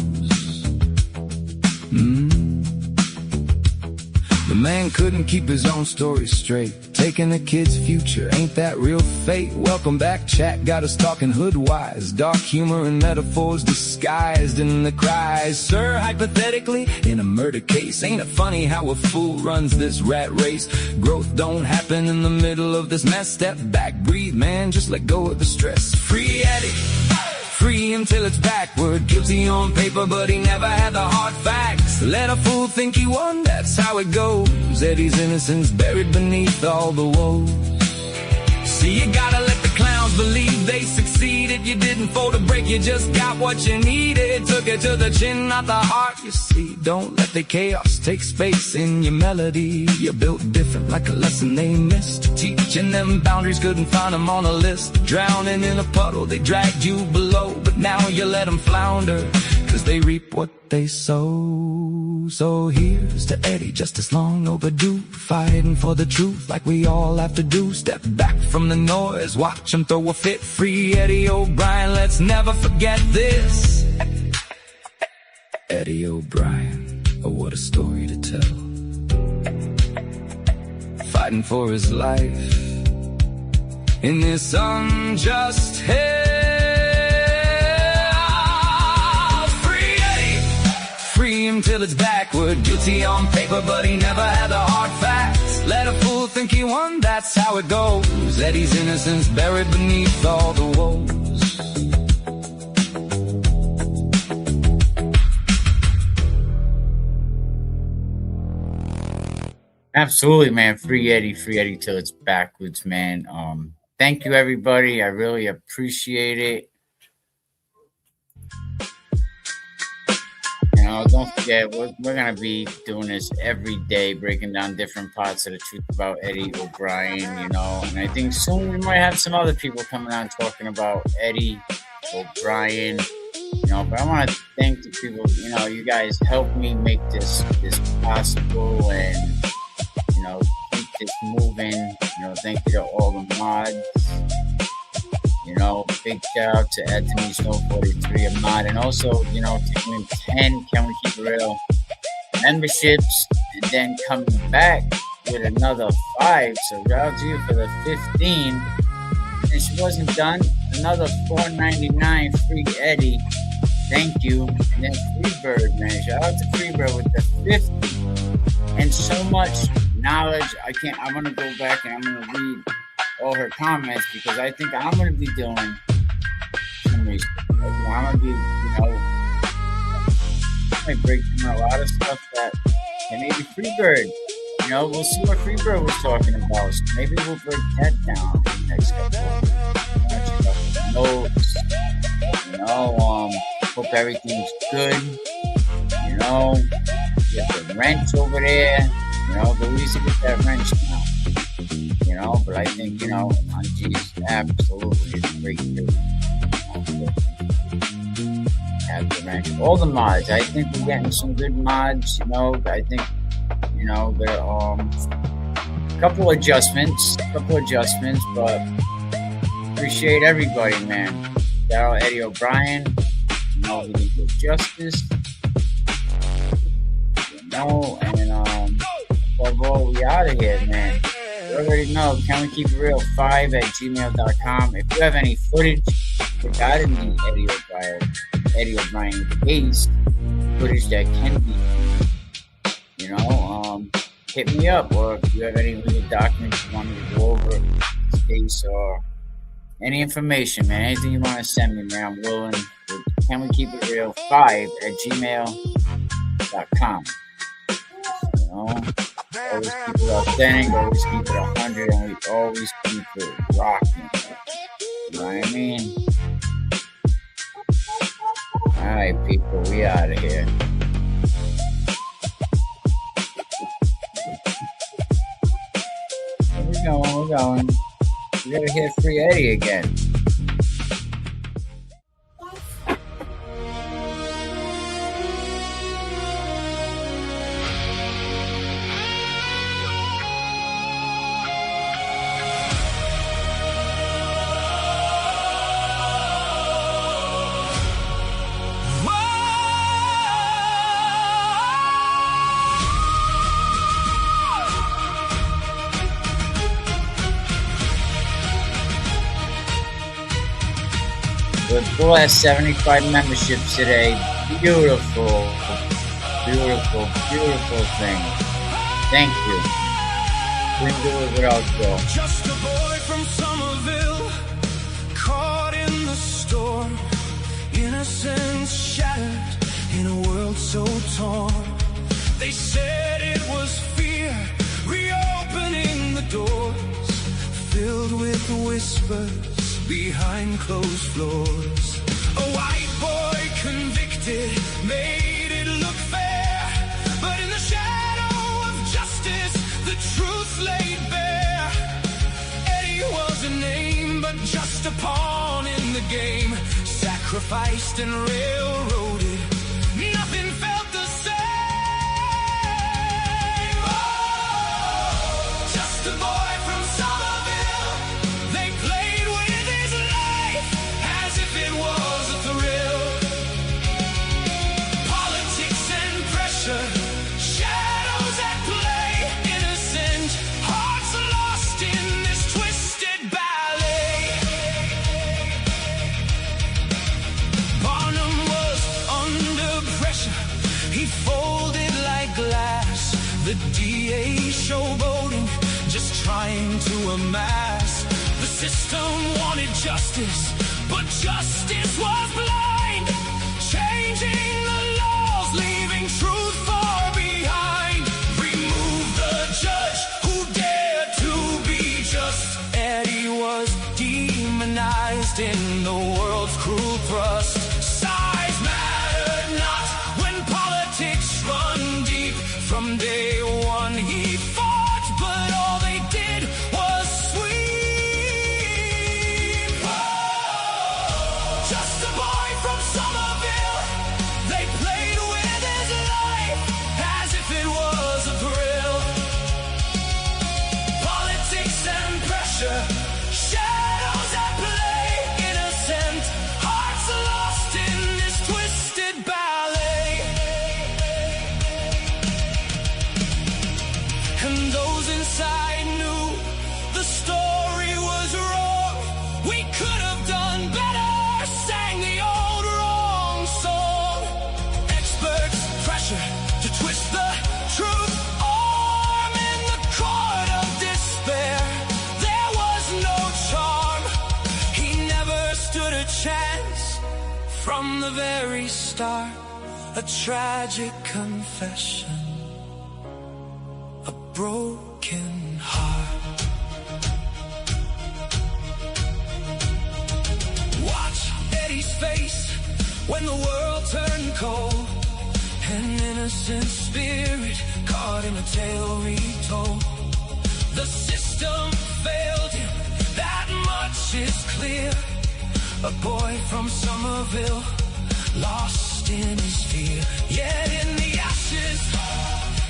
The man couldn't keep his own story straight. Taking a kid's future, ain't that real fate? Welcome back, chat got us talking hood-wise. Dark humor and metaphors disguised in the cries. Sir, hypothetically, in a murder case, ain't it funny how a fool runs this rat race? Growth don't happen in the middle of this mess. Step back, breathe, man, just let go of the stress. Free Eddie, free him till it's backward. Guilty on paper, but he never had the hard facts. Let a fool think he won, that's how it goes. Eddie's innocence buried beneath all the woes. See, you gotta let the clowns believe they succeeded. You didn't fold a break, you just got what you needed. Took it to the chin, not the heart, you see. Don't let the chaos take space in your melody. You're built different, like a lesson they missed. Teaching them boundaries, couldn't find them on a list. Drowning in a puddle, they dragged you below. But now you let them flounder, cause they reap what they sow. So here's to Eddie, just as long overdue. Fighting for the truth like we all have to do. Step back from the noise, watch him throw a fit. Free Eddie O'Brien, let's never forget this. Eddie O'Brien, oh what a story to tell. Fighting for his life in this unjust hell. Free him till it's backward. Guilty on paper, but he never had the hard facts. Let a fool think he won, that's how it goes. Eddie's innocence buried beneath all the woes. Absolutely, man. Free Eddie till it's backwards, man. Thank you, everybody. I really appreciate it. Don't forget, we're going to be doing this every day, breaking down different parts of the truth about Eddie O'Brien, and I think soon we might have some other people coming on talking about Eddie O'Brien, but I want to thank the people, you guys helped me make this possible and, keep this moving, thank you to all the mods. Big shout out to Anthony Snow 43, a mod, and also, taking 10 Can We Keep It Real memberships, and then coming back with another 5. So shout out to you for the 15. And she wasn't done. Another $4.99 free Eddie. Thank you. And then Freebird, man. Shout out to Freebird with the 50. And so much knowledge. I'm gonna go back and I'm gonna read all her comments because I think I'm going to be doing some research. I'm going to be, I might break down a lot of stuff that, and maybe Freebird, we'll see what Freebird was talking about. So maybe we'll break that down in the next couple of notes. Hope everything's good. Get the wrench over there. Go easy with that wrench now. But I think, on G's absolutely it's great too. All the mods, I think we're getting some good mods, I think, there are a couple adjustments, but appreciate everybody, man. Shout out Eddie O'Brien, he did good justice, and above all, we out of here, man. You already know, Can We Keep It Real 5@gmail.com. If you have any footage regarding the Eddie O'Brien case, footage that can be, hit me up. Or if you have any legal documents you want me to go over this case or any information, man, anything you want to send me, man, I'm willing. Can We Keep It Real 5@gmail.com. Always keep it authentic, always keep it 100, and we always keep it rocking. You know what I mean? Alright, people, we out of here. We're going. We gotta hear Free Eddie again. the last 75 memberships today. Beautiful, beautiful, beautiful thing. Thank you. Couldn't do it without you. Just a boy from Somerville, caught in the storm, innocence shattered in a world so torn. They said it was fear, reopening the doors, filled with whispers behind closed floors. A white boy convicted made it look fair, but in the shadow of justice, the truth laid bare. Eddie was a name, but just a pawn in the game, sacrificed and railroaded. Nothing felt the same. Oh, just a boy from Somerville. They played with his life as if it was a thrill. Politics and pressure, shadows at play, innocent hearts lost in this twisted ballet. Barnum was under pressure, he folded like glass. The DA showboating, just trying to amass. The system wanted justice, but justice was blind, changing the laws, leaving truth far behind. Remove the judge who dared to be just. Eddie was demonized in the world's cruel thrust. Size mattered not when politics run deep. From day one he fought, but all they did was sweep. Oh, just a boy from Somerville. They played with his life as if it was a thrill. Politics and pressure, shadows at play, innocent hearts lost in this twisted ballet. And those inside knew the story was wrong. We could have done better, sang the old wrong song. Experts pressure to twist the truth, arm in the court of despair. There was no charm, he never stood a chance. From the very start, a tragic confession, a broken heart. Watch Eddie's face when the world turned cold. An innocent spirit caught in a tale retold. The system failed him, that much is clear. A boy from Somerville, lost in his fear. Yet in the ashes,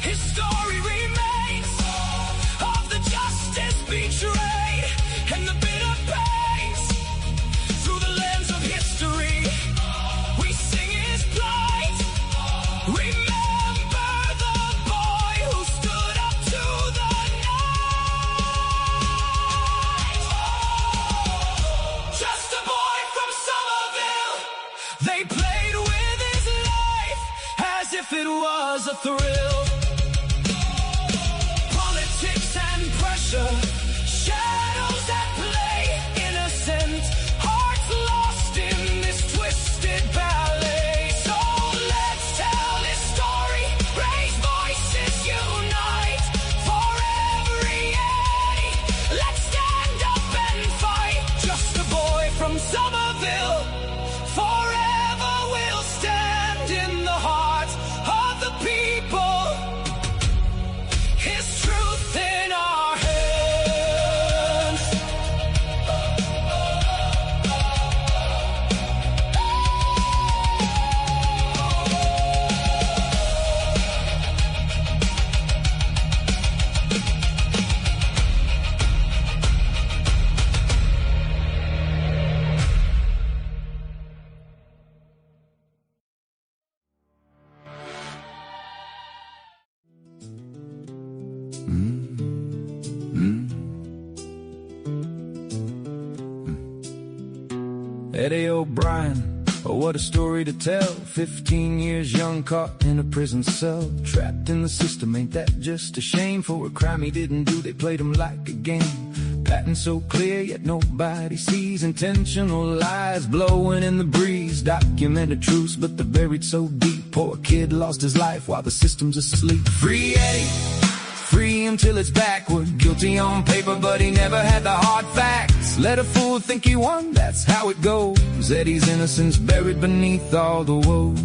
his story remains of the justice betrayed and the bitter pains. Through the lens of history, we sing his plight. Remember the boy who stood up to the night. Just a boy from Somerville. They played with his life as if it was a thrill. Eddie O'Brien, oh what a story to tell. 15 years young, caught in a prison cell. Trapped in the system, ain't that just a shame? For a crime he didn't do, they played him like a game. Pattern so clear, yet nobody sees. Intentional lies blowing in the breeze. Documented truths, but they're buried so deep. Poor kid lost his life while the system's asleep. Free Eddie, free him till it's backward. Guilty on paper, but he never had the hard facts. Let a fool think he won, that's how it goes. Eddie's innocence buried beneath all the woes.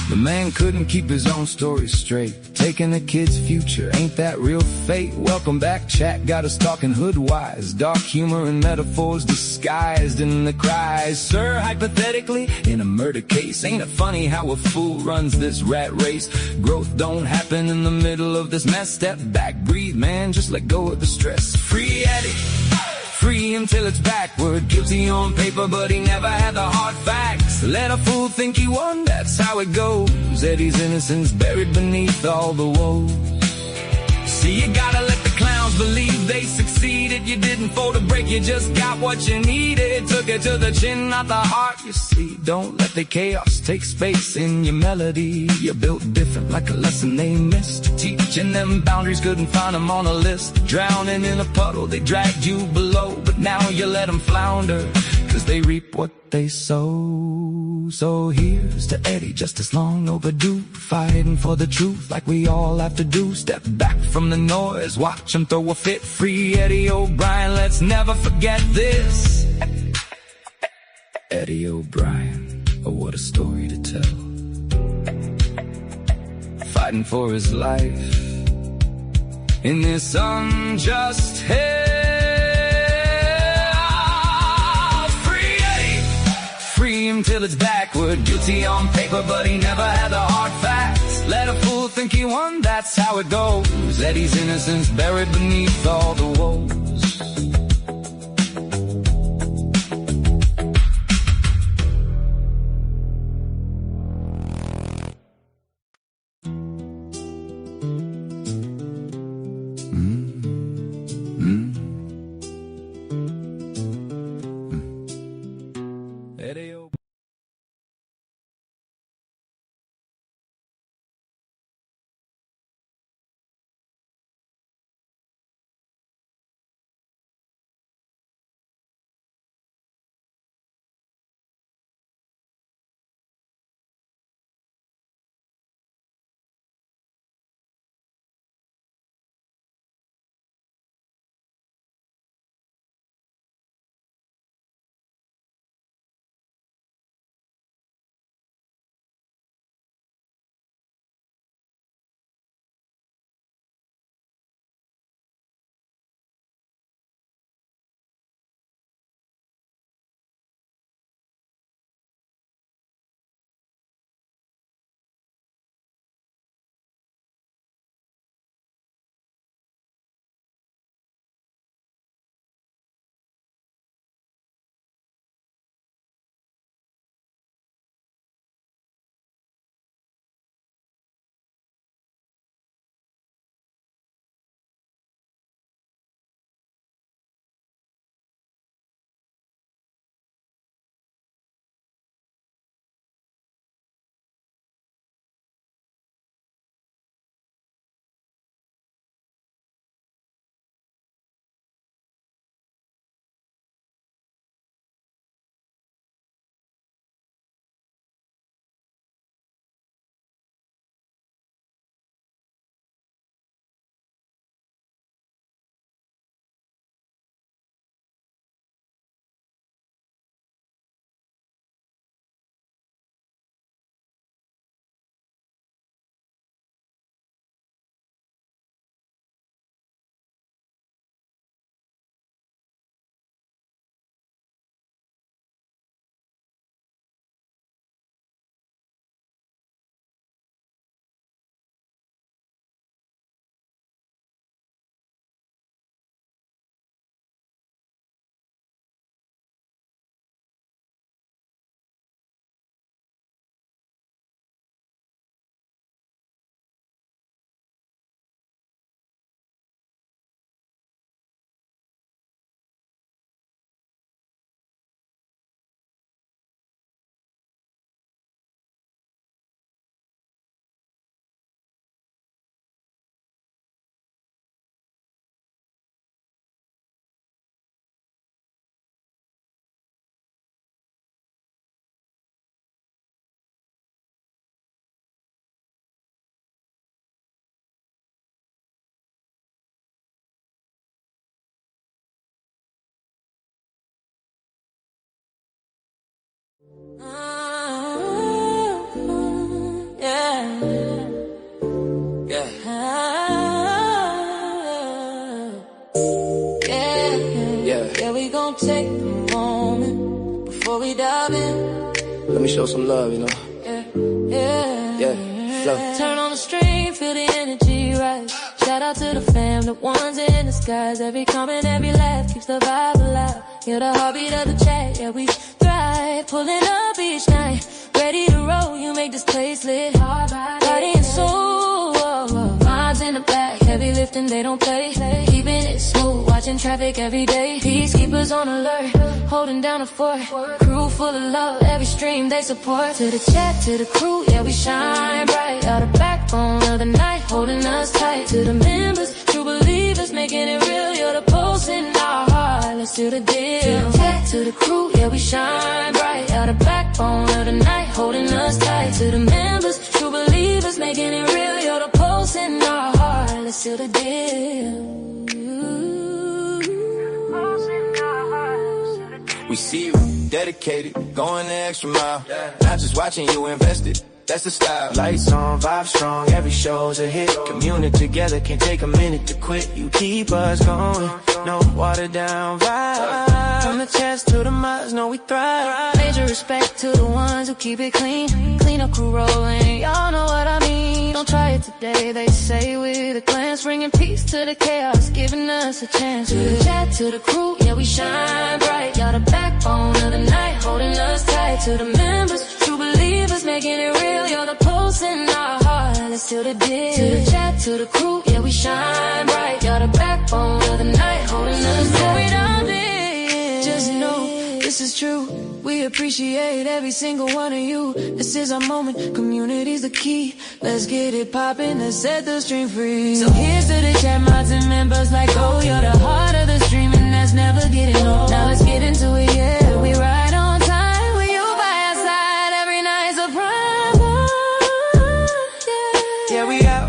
The man couldn't keep his own story straight. Taking a kid's future, ain't that real fate? Welcome back, chat got us talking hood-wise. Dark humor and metaphors disguised in the cries. Sir, hypothetically, in a murder case, ain't it funny how a fool runs this rat race? Growth don't happen in the middle of this mess. Step back, breathe, man, just let go of the stress. Free Eddie, free him till it's backward. Guilty on paper, but he never had the hard facts. Let a fool think he won, that's how it goes. Eddie's innocence buried beneath all the woes. See, you gotta let the clowns believe they succeeded. You didn't fold a break, you just got what you needed. Took it to the chin, not the heart, you see. Don't let the chaos take space in your melody. You're built different, like a lesson they missed. Teaching them boundaries, couldn't find them on a list. Drowning in a puddle, they dragged you below. But now you let them flounder, cause they reap what they sow. So here's to Eddie, just as long overdue. Fighting for the truth like we all have to do. Step back from the noise, watch him throw a fit. Free Eddie O'Brien, let's never forget this. Eddie O'Brien, oh what a story to tell. Fighting for his life in this unjust hell. Free him till it's backward. Guilty on paper, but he never had the hard facts. Let a fool think he won, that's how it goes. Eddie's innocence buried beneath all the woes. diving. Let me show some love, you know. Yeah, flow. Turn on the stream, feel the energy rise. Shout out to the fam, the ones in the skies. Every comment, every laugh keeps the vibe alive. You're the heartbeat of the chat, yeah, we thrive. Pulling up each night, ready to roll, you make this place lit. Body and soul, vibes in the back, heavy lifting, they don't play. Keeping it smooth, watching traffic every day. Peacekeepers on alert, holding down the fort. Crew full of love, every stream they support. To the chat, to the crew, yeah, we shine bright. Are the backbone of the night, holding us tight. To the members, true believers, making it real. You're the pulse in our heart, let's do the deal. To the chat, to the crew, yeah, we shine bright. Are the backbone of the night, holding us tight. To the members, true believers, making it real. You're the pulse in our heart, let's seal the deal. We see you dedicated, going the extra mile. Not just watching you invested, that's the style. Lights on, vibe strong, every show's a hit. Community together, can't take a minute to quit. You keep us going, no watered down vibe. From the chest to the miles, no we thrive. Major respect to the ones who keep it clean. Clean up crew rolling, y'all know what I mean. Don't try it today, they say with a glance. Bringing peace to the chaos, giving us a chance. To the chat, to the crew, yeah we shine bright. Y'all the backbone of the night, holding us tight. To the members, true believers, making it real. You're the pulse in our heart, let's seal the deal. To the chat, to the crew, yeah we shine bright. You're the backbone of the night, holding us tight. Just know this is true. We appreciate every single one of you. This is our moment, community's the key. Let's get it poppin', let's set the stream free. So here's to the chat mods and members like, oh, you're the heart of the stream and that's never getting old. Now let's get into it, yeah, we ride on time. With you by our side, every night's a prime. Yeah, we out